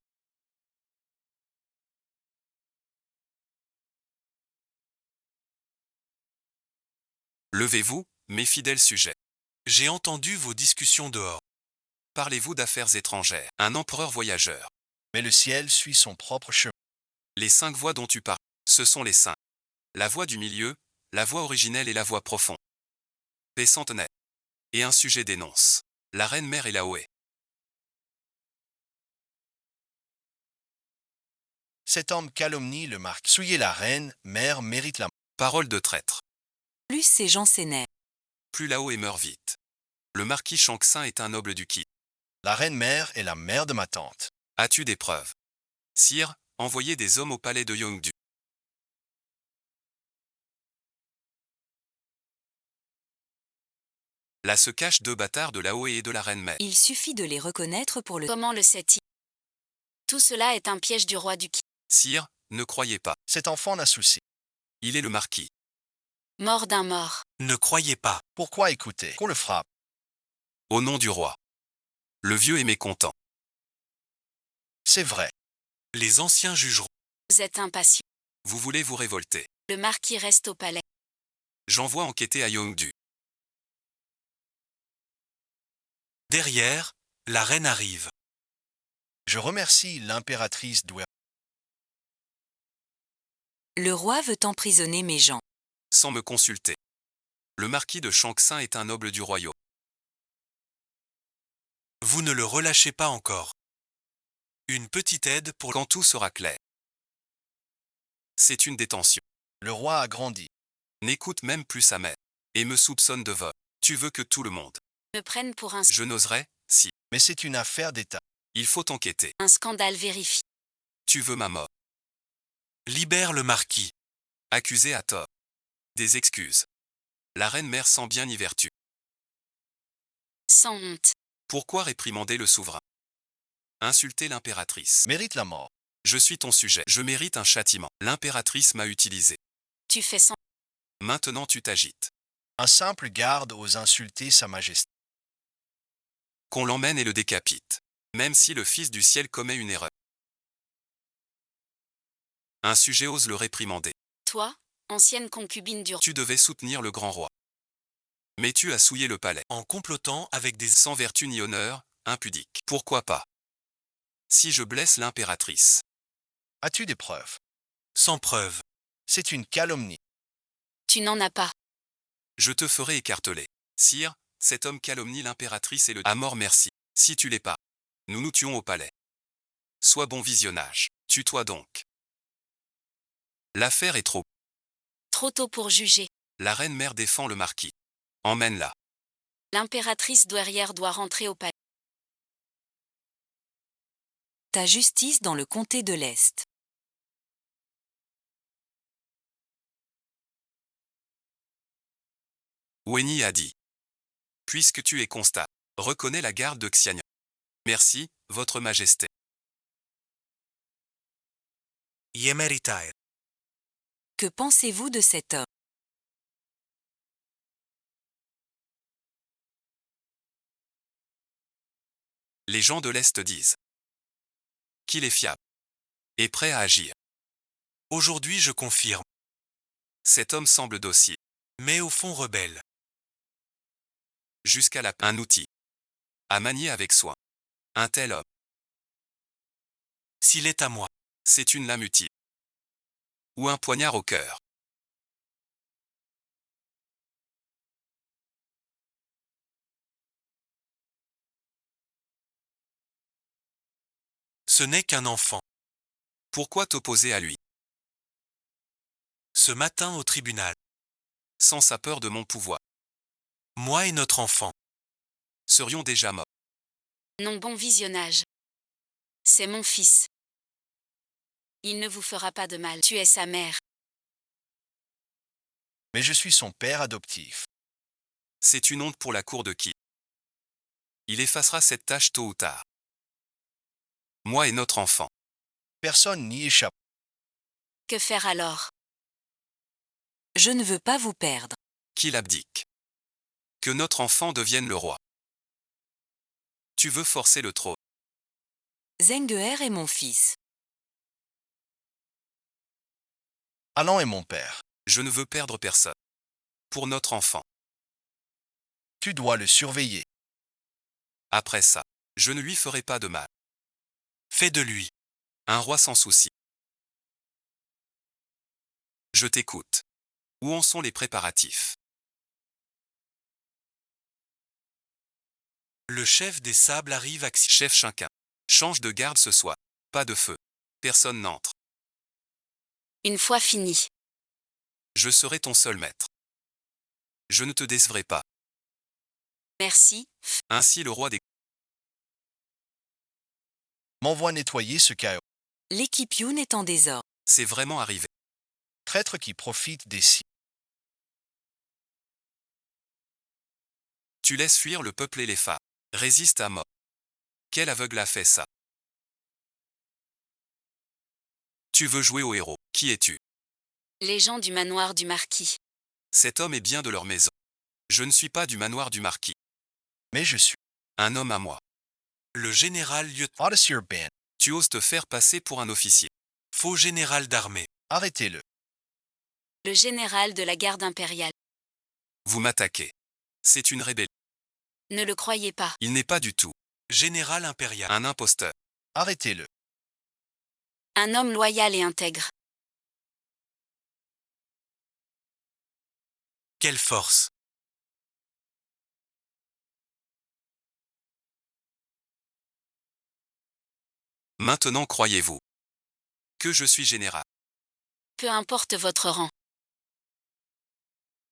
Levez-vous, mes fidèles sujets. J'ai entendu vos discussions dehors. Parlez-vous d'affaires étrangères, un empereur voyageur. Mais le ciel suit son propre chemin. Les 5 voix dont tu parles, ce sont les 5. La voix du milieu, la voix originelle et la voix profonde. Paix centenaire. Et un sujet dénonce. La reine mère et la Hoé. Cet homme calomnie le marquis. Souiller la reine, mère mérite la mort. Parole de traître. Plus ces gens s'énervent. Plus la Hoé meurt vite. Le marquis Shanksin est un noble du Qi. La reine mère est la mère de ma tante. As-tu des preuves? Sire, envoyez des hommes au palais de Yongdu. Là se cachent 2 bâtards de la Hoé et de la reine mère. Il suffit de les reconnaître pour le... Comment le sait-il? Tout cela est un piège du roi du Qi. Sire, ne croyez pas. Cet enfant n'a souci. Il est le marquis. Mort d'un mort. Ne croyez pas. Pourquoi écouter qu'on le frappe? Au nom du roi. Le vieux est mécontent. C'est vrai. Les anciens jugeront. Vous êtes impatient. Vous voulez vous révolter. Le marquis reste au palais. J'envoie enquêter à Yongdu. Derrière, la reine arrive. Je remercie l'impératrice Douai. Le roi veut emprisonner mes gens. Sans me consulter. Le marquis de Shanksin est un noble du royaume. Vous ne le relâchez pas encore. Une petite aide pour... Quand tout sera clair. C'est une détention. Le roi a grandi. N'écoute même plus sa mère. Et me soupçonne de vol. Tu veux que tout le monde. Me prennent pour un Je n'oserais, si. Mais c'est une affaire d'État. Il faut enquêter. scandale vérifié. Tu veux ma mort. Libère le marquis. Accusé à tort. Des excuses. La reine mère sans bien ni vertu. Sans honte. Pourquoi réprimander le souverain? Insulter l'impératrice. Mérite la mort. Je suis ton sujet. Je mérite un châtiment. L'impératrice m'a utilisé. Tu fais sans. Maintenant tu t'agites. Un simple garde ose insulter sa majesté. Qu'on l'emmène et le décapite. Même si le fils du ciel commet une erreur. Un sujet ose le réprimander. Toi, ancienne concubine du roi. Tu devais soutenir le grand roi. Mais tu as souillé le palais. En complotant avec des... Sans vertu ni honneur, impudique. Pourquoi pas? Si je blesse l'impératrice. As-tu des preuves? Sans preuve. C'est une calomnie. Tu n'en as pas. Je te ferai écarteler. Sire, cet homme calomnie l'impératrice et le... À mort merci. Si tu l'es pas. Nous nous tuons au palais. Sois bon visionnage. Tue-toi donc. L'affaire est trop. Trop tôt pour juger. La reine mère défend le marquis. Emmène-la. L'impératrice douairière doit rentrer au palais. Ta justice dans le comté de l'Est. Weni a dit. Puisque tu es constat, reconnais la garde de Xianyan. Merci, votre majesté. Yemeritae. Que pensez-vous de cet homme? Les gens de l'Est disent qu'il est fiable. est prêt à agir. Aujourd'hui je confirme, Cet homme semble docile. mais au fond rebelle. Jusqu'à la un outil. À manier avec soin. Un tel homme. S'il est à moi, C'est une lame utile. Ou un poignard au cœur. ce n'est qu'un enfant. Pourquoi t'opposer à lui? Ce matin au tribunal, Sans sa peur de mon pouvoir. moi et notre enfant, Serions déjà morts. Non, bon visionnage. C'est mon fils. Il ne vous fera pas de mal. Tu es sa mère. Mais je suis son père adoptif. C'est une honte pour la cour de qui? Il effacera cette tâche tôt ou tard. Moi et notre enfant. Personne n'y échappe. Que faire alors? Je ne veux pas vous perdre. Qu'il abdique. Que notre enfant devienne le roi. Tu veux forcer le trône. Zenguer est mon fils. Alan est mon père. Je ne veux perdre personne. Pour notre enfant. Tu dois le surveiller. Après ça, je ne lui ferai pas de mal. fais de lui. Un roi sans souci. Je t'écoute. Où en sont les préparatifs? Le chef des sables arrive à Chef chacun. Change de garde ce soir. Pas de feu. Personne n'entre. Une fois fini. Je serai ton seul maître. Je ne te décevrai pas. Merci. Ainsi le roi des... M'envoie nettoyer ce chaos. L'équipe Yoon est en désordre. C'est vraiment arrivé. Traître qui profite des signes. Tu laisses fuir le peuple et les femmes. Résiste à mort. Quel aveugle a fait ça? Tu veux jouer au héros. Qui es-tu? Les gens du manoir du marquis. Cet homme est bien de leur maison. Je ne suis pas du manoir du marquis. Mais je suis. Un homme à moi. le général lieutenant, Odyssey Ben. Tu oses te faire passer pour un officier. faux général d'armée. Arrêtez-le. Le général de la garde impériale. Vous m'attaquez. C'est une rébellion. Ne le croyez pas. Il n'est pas du tout. Général impérial. Un imposteur. Arrêtez-le. Un homme loyal et intègre. Quelle force. Maintenant croyez-vous que je suis général? Peu importe votre rang.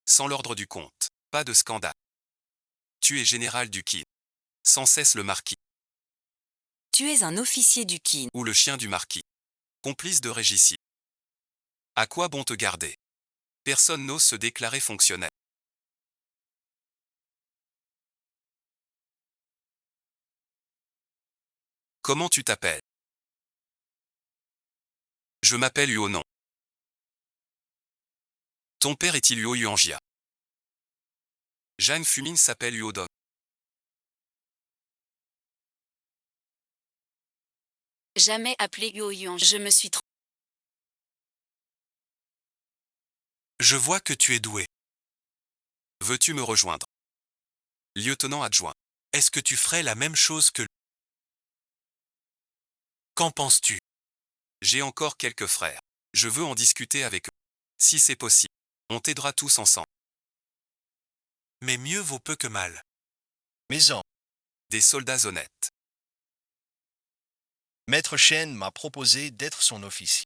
Sans l'ordre du comte. Pas de scandale. Tu es général du Qin. Sans cesse le marquis. Tu es un officier du Qin. Ou le chien du marquis. Complice de régicier. À quoi bon te garder? Personne n'ose se déclarer fonctionnaire. Comment tu t'appelles? Je m'appelle Uonon. Ton père est-il Uo Yuanjia? Jeanne Fumine s'appelle Uodong. Jamais appelé Yuo Yuan. Je me suis trompé. Je vois que tu es doué. Veux-tu me rejoindre? Lieutenant adjoint. Est-ce que tu ferais la même chose que... Qu'en penses-tu? J'ai encore quelques frères. Je veux en discuter avec eux. Si c'est possible, on t'aidera tous ensemble. Mais mieux vaut peu que mal. Mes hommes. Des soldats honnêtes. Maître Shen m'a proposé d'être son officier.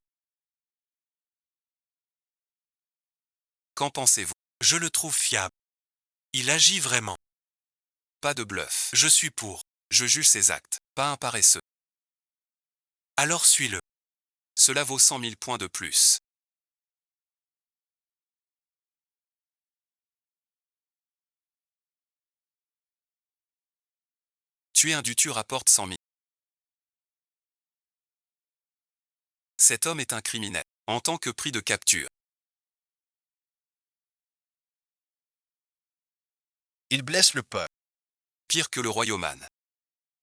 Qu'en pensez-vous? Je le trouve fiable. Il agit vraiment. Pas de bluff. Je suis pour. Je juge ses actes, pas un paresseux. Alors suis-le. Cela vaut 100 000 points de plus. Tuer un tu rapporte 100 000. Cet homme est un criminel, en tant que prix de capture. Il blesse le peuple. Pire que le royauman.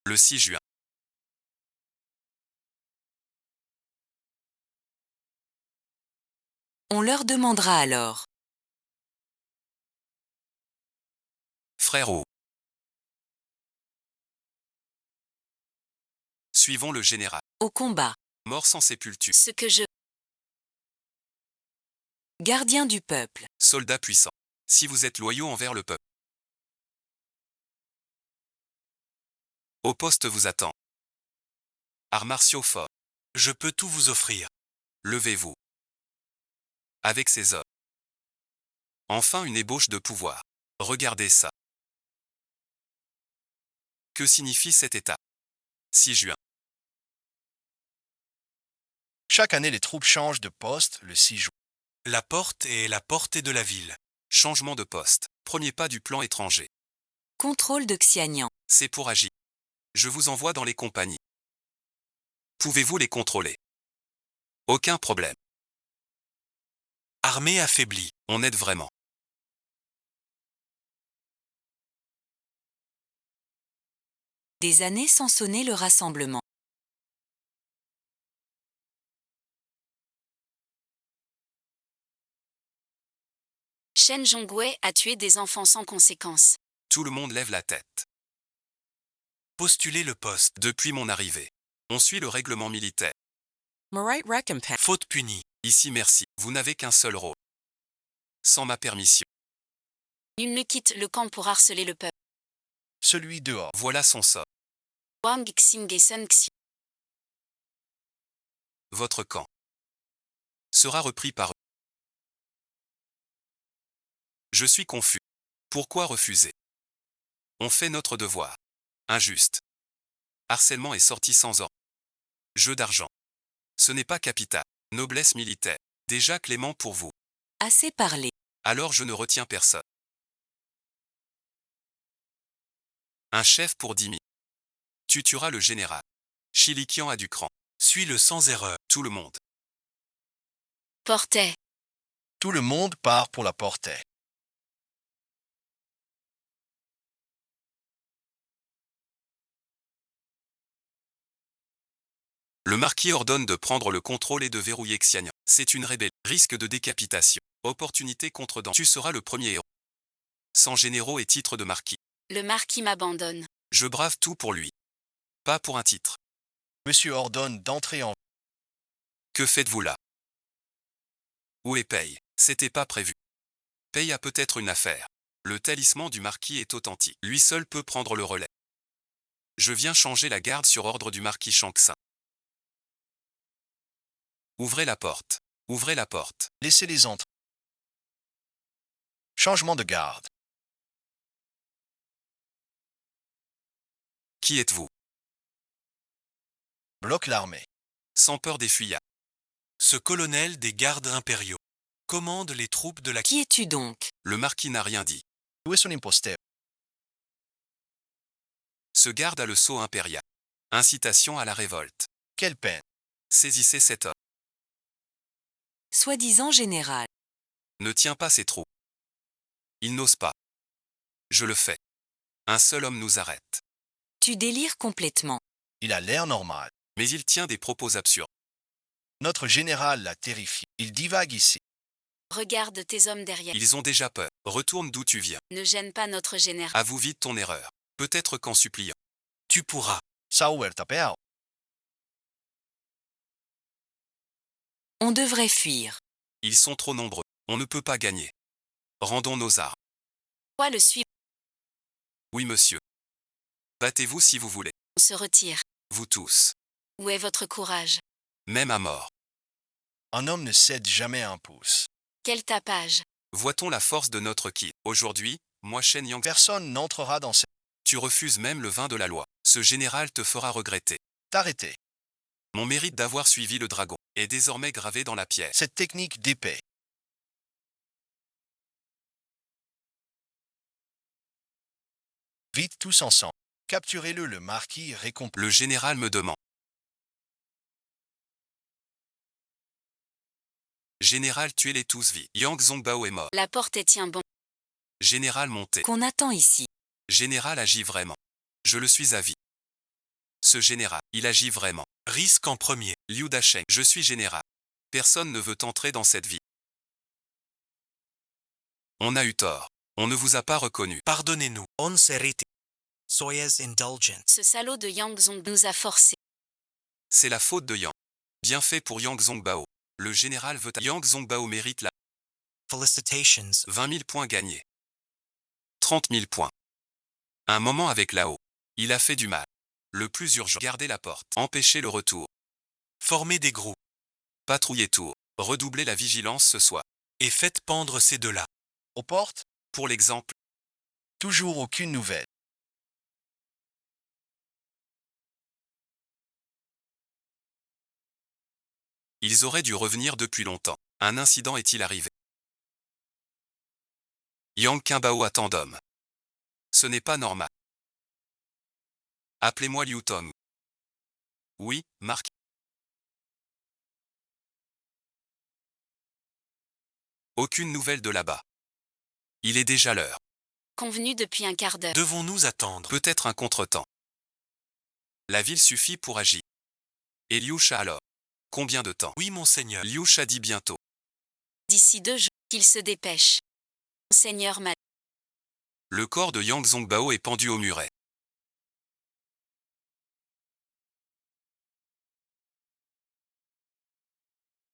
Le 6 juin. On leur demandera alors. Frérot. Suivons le général. Au combat. Mort sans sépulture. Ce que je... Gardien du peuple. Soldat puissant. Si vous êtes loyaux envers le peuple. Au poste vous attend. Arts martiaux forts. Je peux tout vous offrir. Levez-vous. Avec ces hommes. Enfin une ébauche de pouvoir. Regardez ça. Que signifie cet état? 6 juin. Chaque année, les troupes changent de poste le 6 juin. La porte est la portée de la ville. Changement de poste. Premier pas du plan étranger. Contrôle de Xianyang. C'est pour agir. Je vous envoie dans les compagnies. Pouvez-vous les contrôler? Aucun problème. Armée affaiblie. On aide vraiment. Des années sans sonner le rassemblement. Shen Zhongwei a tué des enfants sans conséquence. Tout le monde lève la tête. Postuler le poste. Depuis mon arrivée. On suit le règlement militaire. Faute punie. Ici merci, vous n'avez qu'un seul rôle. Sans ma permission. Nul ne quitte le camp pour harceler le peuple. Celui dehors. Voilà son sort. Wang Xing et Sun Xiu. Votre camp sera repris par eux. Je suis confus. Pourquoi refuser? On fait notre devoir. Injuste. Harcèlement est sorti sans ordre. Jeu d'argent. Ce n'est pas capital. Noblesse militaire. Déjà clément pour vous. Assez parlé. Alors je ne retiens personne. Un chef pour 10 000. Tu tueras le général. Chiliquian a du cran. Suis-le sans erreur. Tout le monde. Portait. Tout le monde part pour la portée. Le marquis ordonne de prendre le contrôle et de verrouiller Xianyang. C'est une rébellion. Risque de décapitation. Opportunité contre dent. Tu seras le premier héros. Sans généraux et titre de marquis. Le marquis m'abandonne. Je brave tout pour lui. Pas pour un titre. Monsieur ordonne d'entrer en... Que faites-vous là? Où est Paye? C'était pas prévu. Paye a peut-être une affaire. Le talisman du marquis est authentique. Lui seul peut prendre le relais. Je viens changer la garde sur ordre du marquis Shanksin. Ouvrez la porte. Ouvrez la porte. Laissez-les entrer. Changement de garde. Qui êtes-vous? Bloque l'armée. Sans peur des fuyards. Ce colonel des gardes impériaux commande les troupes de la... Qui es-tu donc? Le marquis n'a rien dit. Où est son imposteur? Ce garde a le sceau impérial. Incitation à la révolte. Quelle peine. Saisissez cet homme. Soi-disant général. Ne tiens pas ses troupes. Il n'ose pas. Je le fais. Un seul homme nous arrête. Tu délires complètement. Il a l'air normal. Mais il tient des propos absurdes. Notre général l'a terrifié. Il divague ici. Regarde tes hommes derrière. Ils ont déjà peur. Retourne d'où tu viens. Ne gêne pas notre général. Avoue vite ton erreur. Peut-être qu'en suppliant. Tu pourras. Sauer tapéao. On devrait fuir. Ils sont trop nombreux. On ne peut pas gagner. Rendons nos armes. Toi le suivre. Oui monsieur. Battez-vous si vous voulez. On se retire. Vous tous. Où est votre courage? Même à mort. Un homme ne cède jamais un pouce. Quel tapage? Voit-on la force de notre qui? Aujourd'hui, moi Shen Yang. Personne n'entrera dans cette... Tu refuses même le vin de la loi. Ce général te fera regretter. T'arrêter. Mon mérite d'avoir suivi le dragon est désormais gravé dans la pierre. Cette technique d'épée. Vite tous ensemble. Capturez-le, le marquis récompense. Le général me demande. Général, tuez-les tous vite. Yang Zongbao est mort. La porte tient bon. Général monté. Qu'on attend ici. Général agit vraiment. Je le suis à vie. Ce général, il agit vraiment. Risque en premier. Liu Dasheng, je suis général. Personne ne veut entrer dans cette vie. On a eu tort. On ne vous a pas reconnu. Pardonnez-nous. On seriti. Soyez indulgent. Ce salaud de Yang Zong nous a forcés. C'est la faute de Yang. Bien fait pour Yang Zongbao. Le général veut à Yang Zongbao mérite la Felicitations. 20 000 points gagnés. 30 000 points. Un moment avec Lao. Il a fait du mal. Le plus urgent, garder la porte. Empêcher le retour. Formez des groupes. Patrouiller tour. Redoubler la vigilance ce soir. Et faites pendre ces deux-là. Aux portes, Pour l'exemple, toujours aucune nouvelle. ils auraient dû revenir depuis longtemps. Un incident est-il arrivé? Yang Qimbao a tant d'hommes. Ce n'est pas normal. Appelez-moi Liu Tong. Oui, Marc. Aucune nouvelle de là-bas. Il est déjà l'heure. Convenu depuis un quart d'heure. Devons-nous attendre? Peut-être un contretemps. La ville suffit pour agir. Et Liu Sha alors? Combien de temps? Oui, monseigneur. Liu Sha dit bientôt. D'ici 2 jours, qu'il se dépêche. Seigneur m'a Le corps de Yang Zongbao est pendu au muret.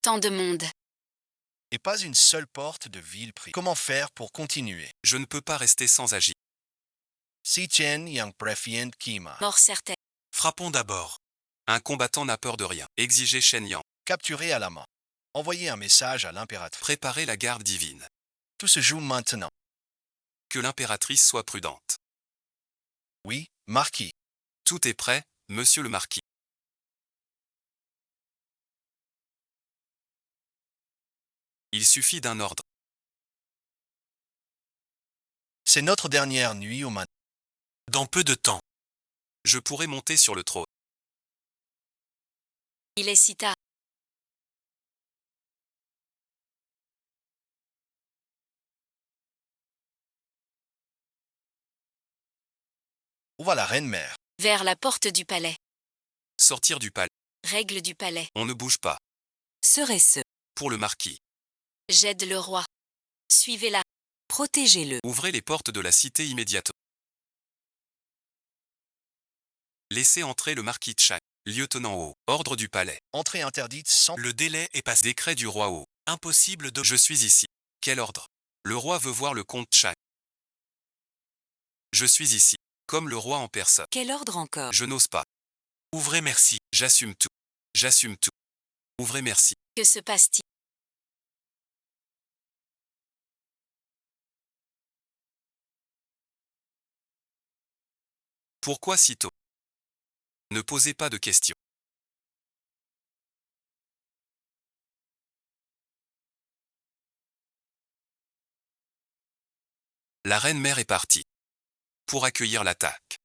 tant de monde. Et pas une seule porte de ville prise. Comment faire pour continuer? Je ne peux pas rester sans agir. Si Chen Yang Prefient Kima. Mort certaine. Frappons d'abord. Un combattant n'a peur de rien. Exigez Shen Yang. Capturé à la main. Envoyer un message à l'impératrice. Préparez la garde divine. Tout se joue maintenant. Que l'impératrice soit prudente. Oui, marquis. Tout est prêt, monsieur le marquis. Il suffit d'un ordre. C'est notre dernière nuit au matin. Dans peu de temps. Je pourrai monter sur le trône. Il est si tard. Où va la reine-mère? Vers la porte du palais. Sortir du palais. Règle du palais. On ne bouge pas. Serait-ce? Pour le marquis. J'aide le roi. Suivez-la. Protégez-le. Ouvrez les portes de la cité immédiatement. Laissez entrer le marquis Chang. Lieutenant haut. Ordre du palais. Entrée interdite sans... Le délai est passé. Décret du roi haut. Impossible de... Je suis ici. Quel ordre? Le roi veut voir le comte Chang. Je suis ici. Comme le roi en personne. Quel ordre encore? Je n'ose pas. Ouvrez, merci. J'assume tout. J'assume tout. Ouvrez, merci. Que se passe-t-il? Pourquoi si tôt? Ne posez pas de questions. La reine-mère est partie. Pour accueillir l'attaque.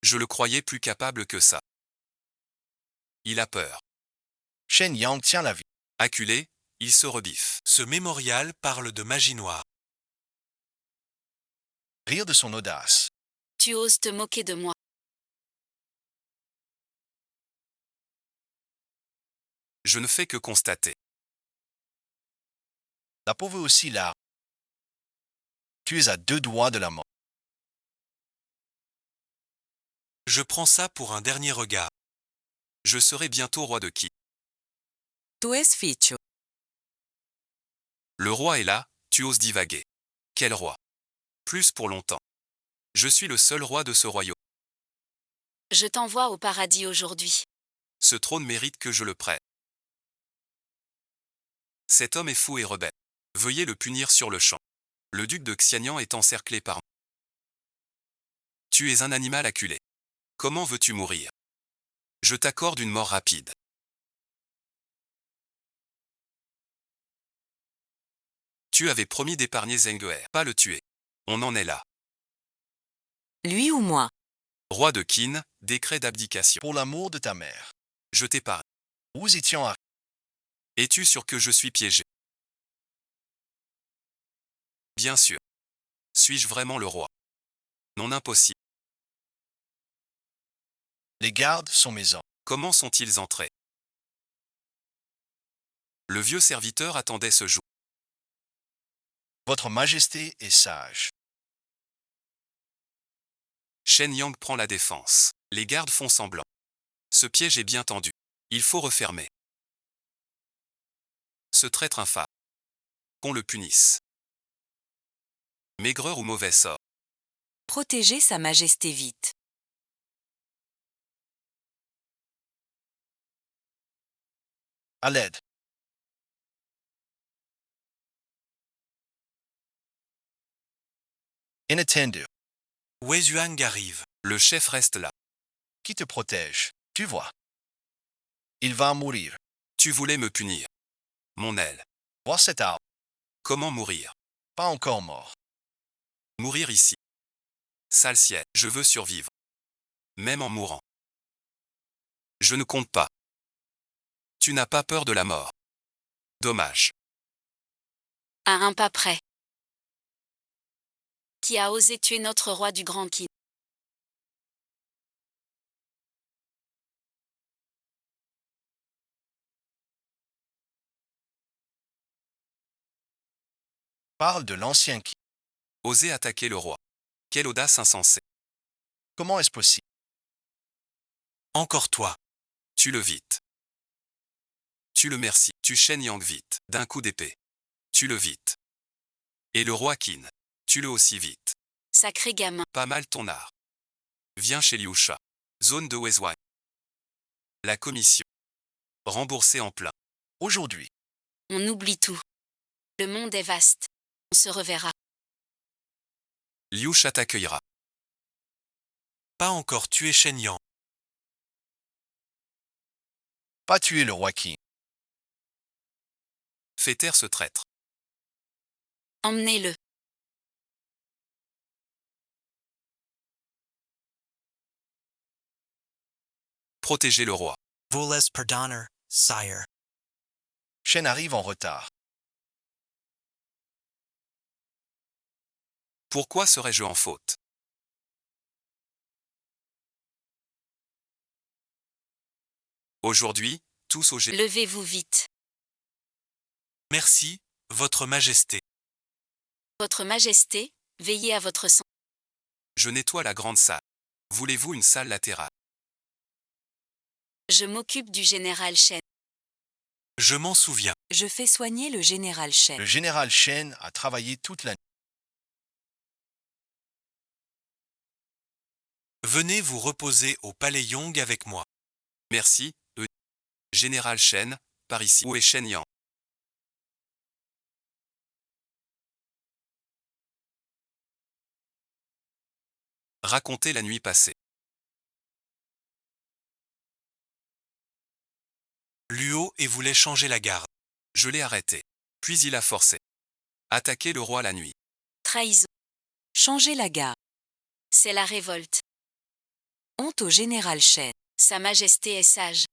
Je le croyais plus capable que ça. Il a peur. Shen Yang tient la vie. Acculé, il se rebiffe. Ce mémorial parle de magie noire. Rire de son audace. Tu oses te moquer de moi. Je ne fais que constater. La pauvre aussi là. Tu es à 2 doigts de la mort. Je prends ça pour un dernier regard. Je serai bientôt roi de qui? Tu es ficho. Le roi est là, tu oses divaguer. Quel roi? Plus pour longtemps. Je suis le seul roi de ce royaume. Je t'envoie au paradis aujourd'hui. Ce trône mérite que je le prenne. Cet homme est fou et rebelle. Veuillez le punir sur le champ. Le duc de Xianyang est encerclé par moi. Tu es un animal acculé. Comment veux-tu mourir? Je t'accorde une mort rapide. Tu avais promis d'épargner Zhenghe, pas le tuer. On en est là. Lui ou moi? Roi de Qin, décret d'abdication. Pour l'amour de ta mère. Je t'épargne. Nous étions à... Es-tu sûr que je suis piégé? Bien sûr. Suis-je vraiment le roi? Non, impossible. Les gardes sont mes hommes. Comment sont-ils entrés? Le vieux serviteur attendait ce jour. Votre Majesté est sage. Shen Yang prend la défense. Les gardes font semblant. Ce piège est bien tendu. Il faut refermer. Ce traître infâme. Qu'on le punisse. Maigreur ou mauvais sort. Protégez Sa Majesté vite. À l'aide. Inattendu. Wei Yuang arrive. Le chef reste là. Qui te protège? Tu vois. Il va mourir. Tu voulais me punir. Mon aile. Vois cette arme. Comment mourir? Pas encore mort. Mourir ici. Sale ciel, je veux survivre. Même en mourant. Je ne compte pas. Tu n'as pas peur de la mort. Dommage. À un pas près. Qui a osé tuer notre roi du Grand Qin? Parle de l'ancien qui. Oser attaquer le roi. Quelle audace insensée. Comment est-ce possible? Encore toi. Tue-le vite. Tue-le merci. Tue Shen Yang vite. D'un coup d'épée. Tue-le vite. Et le roi Qin. Tue-le aussi vite. Sacré gamin. Pas mal ton art. Viens chez Liu Sha. Zone de Weizhuang. La commission. Remboursée en plein. Aujourd'hui. On oublie tout. Le monde est vaste. On se reverra. Liu Sha t'accueillera. Pas encore tué Shen Yang. Pas tuer le roi Qin. Fais taire ce traître. Emmenez-le. Protégez le roi. Voles perdoner, sire. Shen arrive en retard. Pourquoi serais-je en faute? Aujourd'hui, tous au G. Levez-vous vite. Merci, Votre Majesté. Votre Majesté, veillez à votre sang. Je nettoie la grande salle. Voulez-vous une salle latérale? Je m'occupe du général Shen. Je m'en souviens. Je fais soigner le général Shen. Le général Shen a travaillé toute la nuit. Venez vous reposer au palais Yong avec moi. Merci, Général Shen, par ici. Où est Shen Yang? Racontez la nuit passée. Luo et voulait changer la garde. Je l'ai arrêté. Puis il a forcé. Attaquer le roi la nuit. Trahison. Changez la garde. C'est la révolte. Honte au général Shen. Sa Majesté est sage.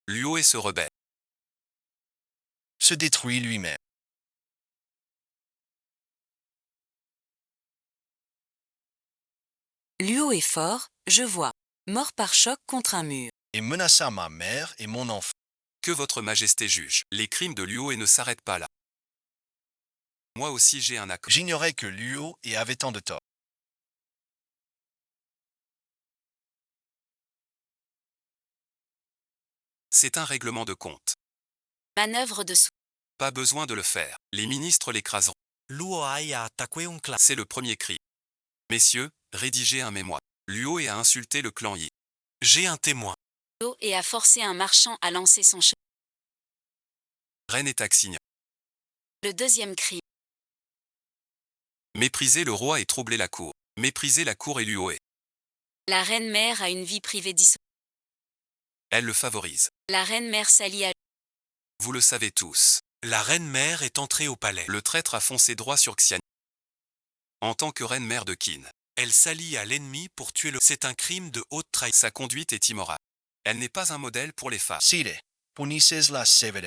Luo et se rebelle. Se détruit lui-même. Luo est fort, je vois. Mort par choc contre un mur. Et menaça ma mère et mon enfant. Que votre majesté juge. Les crimes de Luo et ne s'arrêtent pas là. Moi aussi j'ai un accord. J'ignorais que Luo et avait tant de tort. C'est un règlement de compte. Manœuvre de sous. Pas besoin de le faire. Les ministres l'écraseront. Luo Ai a attaqué un clan. C'est le premier cri. Messieurs, rédigez un mémoire. Luo et a insulté le clan Yi. J'ai un témoin. Et a forcé un marchand à lancer son cheval. Reine et Taxignan. Le deuxième crime. Mépriser le roi et troubler la cour. Mépriser la cour et Luo et. La reine-mère a une vie privée dissolue. Elle le favorise. La reine-mère s'allie à Vous le savez tous. La reine-mère est entrée au palais. Le traître a foncé droit sur Xian. En tant que reine-mère de Qin, Elle s'allie à l'ennemi pour tuer le... C'est un crime de haute trahison. sa conduite est immorale. Elle n'est pas un modèle pour les femmes. Sire, punissez-la sévèrement.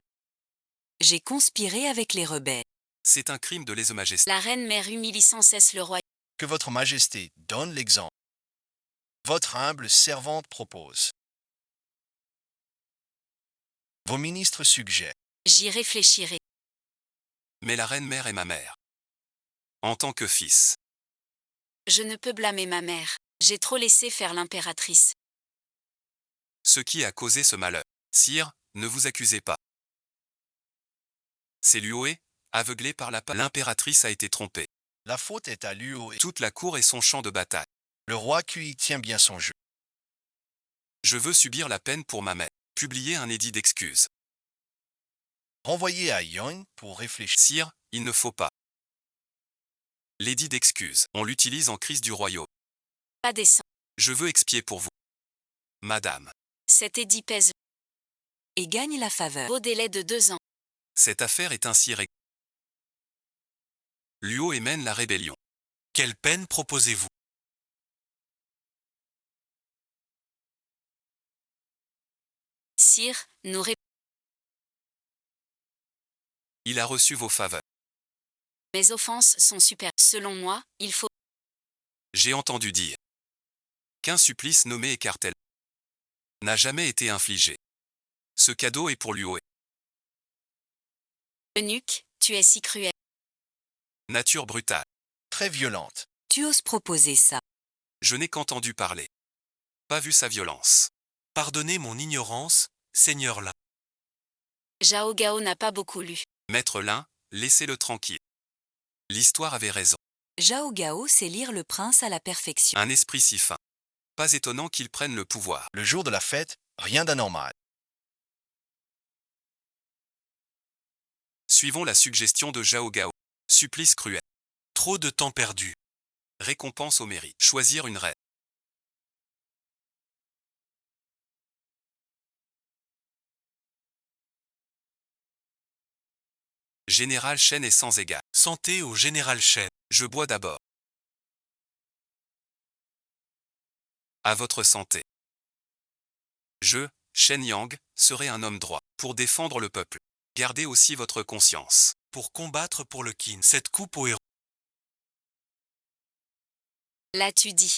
J'ai conspiré avec les rebelles. C'est un crime de lèse-majesté. la reine-mère humilie sans cesse le roi. Que votre majesté donne l'exemple. Votre humble servante propose. Vos ministres suggèrent. J'y réfléchirai. Mais la reine mère est ma mère. En tant que fils, Je ne peux blâmer ma mère. J'ai trop laissé faire l'impératrice. ce qui a causé ce malheur. Sire, ne vous accusez pas. C'est Luoé, aveuglé par la l'impératrice a été trompée. La faute est à Luo et Toute la cour est son champ de bataille. le roi Kui tient bien son jeu. Je veux subir la peine pour ma mère. Publier un édit d'excuses. Renvoyé à Yong pour réfléchir. Sire, il ne faut pas. L'édit d'excuses, on l'utilise en crise du royaume. Pas décent. Je veux expier pour vous. Madame, Cet édit pèse Et gagne la faveur. au délai de 2 ans. cette affaire est ainsi réglée. Luo mène la rébellion. Quelle peine proposez-vous? Sire, nous Il a reçu vos faveurs. mes offenses sont super. Selon moi, il faut J'ai entendu dire qu'un supplice nommé écartel n'a jamais été infligé. Ce cadeau est pour Luo. eunuque, tu es si cruel. Nature brutale. Très violente. Tu oses proposer ça. Je n'ai qu'entendu parler. Pas vu sa violence. Pardonnez mon ignorance, Seigneur Lin. Zhao Gao n'a pas beaucoup lu. Maître Lin, laissez-le tranquille. L'histoire avait raison. Zhao Gao sait lire le prince à la perfection. Un esprit si fin. Pas étonnant qu'il prenne le pouvoir. Le jour de la fête, rien d'anormal. Suivons la suggestion de Zhao Gao. Supplice cruel. Trop de temps perdu. Récompense au mérite. Choisir une reine. Général Shen est sans égard. Santé au général Shen. Je bois d'abord. À votre santé. Je, Shen Yang, serai un homme droit, pour défendre le peuple. Gardez aussi votre conscience. Pour combattre pour le Qin. Cette coupe au héros. L'as-tu dit?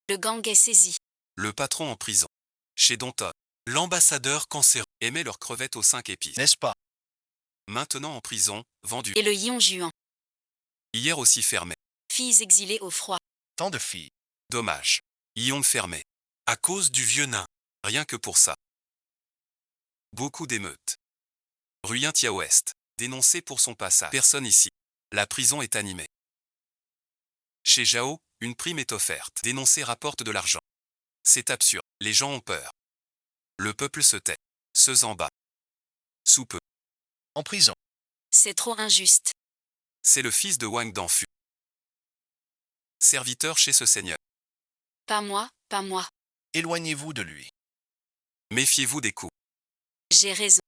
Le gang est saisi. Le patron en prison. Chez Donton. L'ambassadeur cancéreux. Aimait leurs crevettes aux 5 épices. N'est-ce pas? Maintenant en prison, vendu. Et le Yon Juan. Hier aussi fermé. Filles exilées au froid. Tant de filles. Dommage. Ion fermé. À cause du vieux nain. Rien que pour ça. Beaucoup d'émeutes. Ruyentia Ouest. Dénoncé pour son passage. Personne ici. La prison est animée. Chez Zhao, une prime est offerte. Dénoncer rapporte de l'argent. C'est absurde. Les gens ont peur. Le peuple se tait. Se en bas. Sous peu. En prison. C'est trop injuste. C'est le fils de Wang Danfu. Serviteur chez ce seigneur. Pas moi, pas moi. Éloignez-vous de lui. Méfiez-vous des coups. J'ai raison.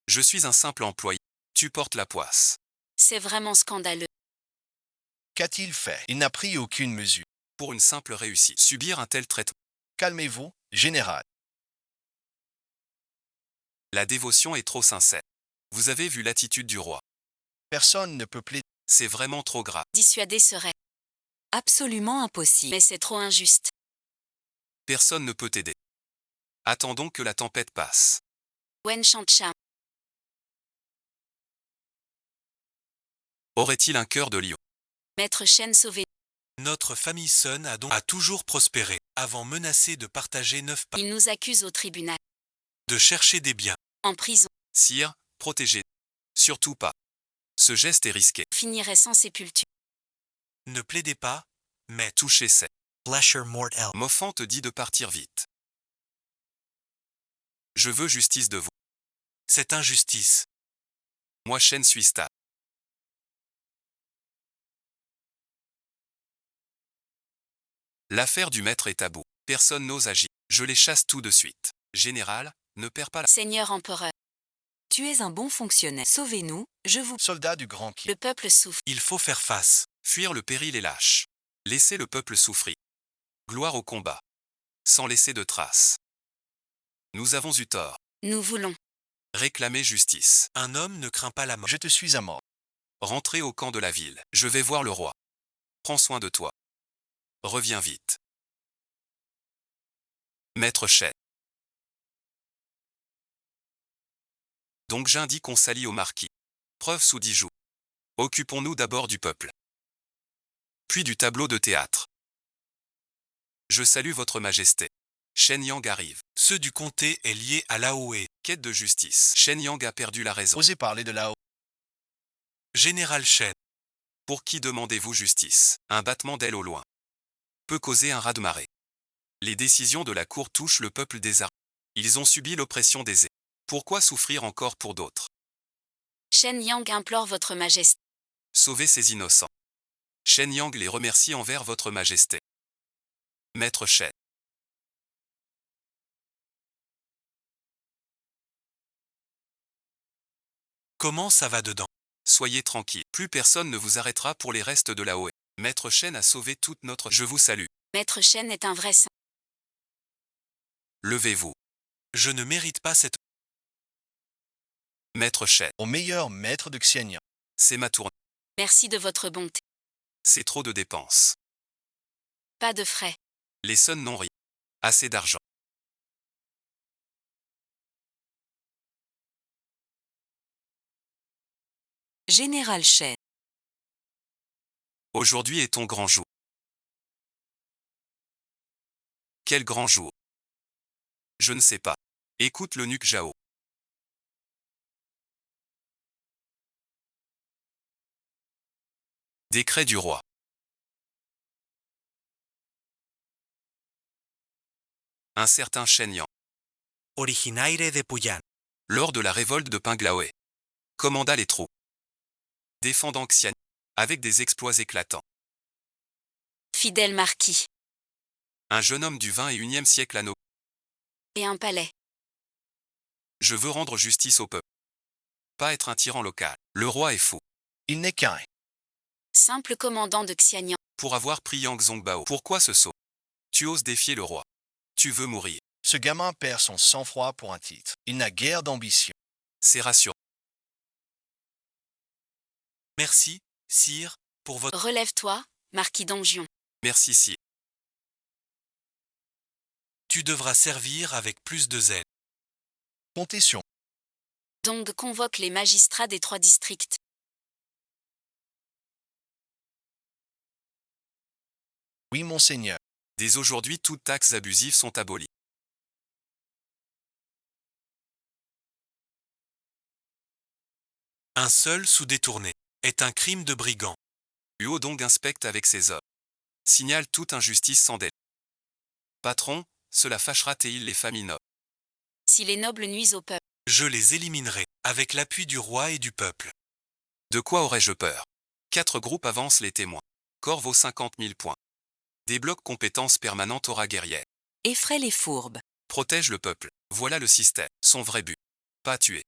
Je suis un simple employé. Tu portes la poisse. C'est vraiment scandaleux. Qu'a-t-il fait? Il n'a pris aucune mesure. Pour une simple réussite. Subir un tel traitement. Calmez-vous, général. La dévotion est trop sincère. Vous avez vu l'attitude du roi. Personne ne peut plaider. C'est vraiment trop grave. Dissuader serait. Absolument impossible. Mais c'est trop injuste. Personne ne peut t'aider. Attendons que la tempête passe. Wen Shancham. Aurait-il un cœur de lion? Maître Shen sauvé. Notre famille Sun a toujours prospéré. Avant menacé de partager 9 parts. Il nous accuse au tribunal. De chercher des biens. En prison. Sire, protégez. Surtout pas. Ce geste est risqué. Finirait sans sépulture. Ne plaidez pas, mais Toucher c'est. Flesher Mortel. Moffant te dit de partir vite. Je veux justice de vous. cette injustice. Moi Shen suis stable. L'affaire du maître est à bout. Personne n'ose agir. Je les chasse tout de suite. Général, ne perds pas la... Seigneur empereur. Tu es un bon fonctionnaire. Sauvez-nous, je vous... Soldat du grand Qi. Le peuple souffre. Il faut faire face. Fuir le péril est lâche. Laisser le peuple souffrir. Gloire au combat. Sans laisser de traces. Nous avons eu tort. Nous voulons. Réclamer justice. Un homme ne craint pas la mort. Je te suis à mort. Rentrer au camp de la ville. Je vais voir le roi. Prends soin de toi. Reviens vite. Maître Shen. Donc j'indique qu'on s'allie au marquis. Preuve sous 10 jours. Occupons-nous d'abord du peuple. Puis du tableau de théâtre. Je salue votre majesté. Shen Yang arrive. Ceux du comté est lié à Laoé. Quête de justice. Shen Yang a perdu la raison. Osez parler de là-haut. Général Shen. Pour qui demandez-vous justice? Un battement d'ailes au loin peut causer un raz-de-marée. Les décisions de la Cour touchent le peuple désarmé. Ils ont subi l'oppression des aisés. Pourquoi souffrir encore pour d'autres? Shen Yang implore votre majesté. Sauvez ces innocents. Shen Yang les remercie envers votre majesté. Maître Shen. Comment ça va dedans? Soyez tranquille. Plus personne ne vous arrêtera pour les restes de la OE. Maître Shen a sauvé toute notre... Je vous salue. Maître Shen est un vrai saint. Levez-vous. Je ne mérite pas cette... Maître Shen. Au meilleur maître de Xianyang. C'est ma tournée. Merci de votre bonté. C'est trop de dépenses. Pas de frais. Les Sun n'ont rien. Assez d'argent. Général Shen. Aujourd'hui est ton grand jour. Quel grand jour? Je ne sais pas. Écoute l'eunuque Zhao. Décret du roi. Un certain Shen Yang, Originaire de Puyan. lors de la révolte de Pinglaoé, commanda les troupes, défendant Xian, avec des exploits éclatants. Fidèle marquis. Un jeune homme du 21e siècle à nos... Et un palais. Je veux rendre justice au peuple. Pas être un tyran local. Le roi est fou. Il n'est qu'un. Simple commandant de Xianyang. Pour avoir pris Yang Zongbao. Pourquoi ce saut? Tu oses défier le roi. Tu veux mourir. Ce gamin perd son sang-froid pour un titre. Il n'a guère d'ambition. C'est rassurant. Merci, sire, pour votre... Relève-toi, marquis Dongion. Merci sire. Tu devras servir avec plus de zèle. Comptez sur moi. Dong convoque les magistrats des 3 districts. Oui, monseigneur. Dès aujourd'hui, toutes taxes abusives sont abolies. Un seul sous détourné est un crime de brigand. Huo Dong inspecte avec ses hommes. Signale toute injustice sans délai. Patron, cela fâchera-t-il les familles nobles? Si les nobles nuisent au peuple. Je les éliminerai, avec l'appui du roi et du peuple. De quoi aurais-je peur? 4 groupes avancent les témoins. Corps vaut 50 000 points. Débloque compétences permanentes aura guerrière. Effraie les fourbes. Protège le peuple. Voilà le système. Son vrai but. Pas tuer.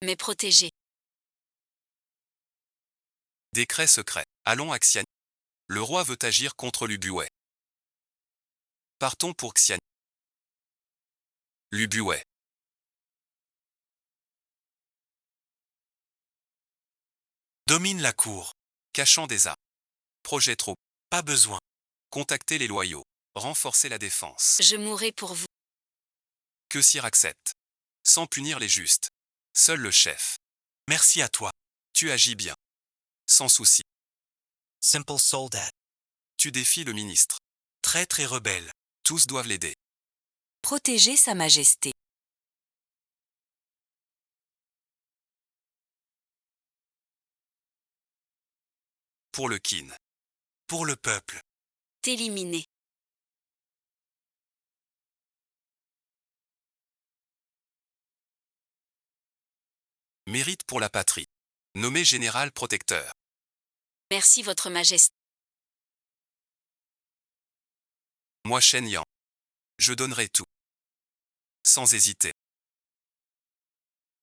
Mais protégés. Décret secret. Allons à Xian. Le roi veut agir contre Lubuwei. Partons pour Xian. Lubuwei. Domine la cour. Cachant des armes. Projet trop. Pas besoin. Contacter les loyaux. Renforcer la défense. Je mourrai pour vous. Que Sire accepte. Sans punir les justes. Seul le chef. Merci à toi. Tu agis bien. Sans souci. Simple soldat. Tu défies le ministre. Traître et rebelle. Tous doivent l'aider. Protéger Sa Majesté. Pour le kin. Pour le peuple. T'éliminer. Mérite pour la patrie. Nommé général protecteur. Merci votre majesté. Moi Shen Yang. Je donnerai tout. Sans hésiter.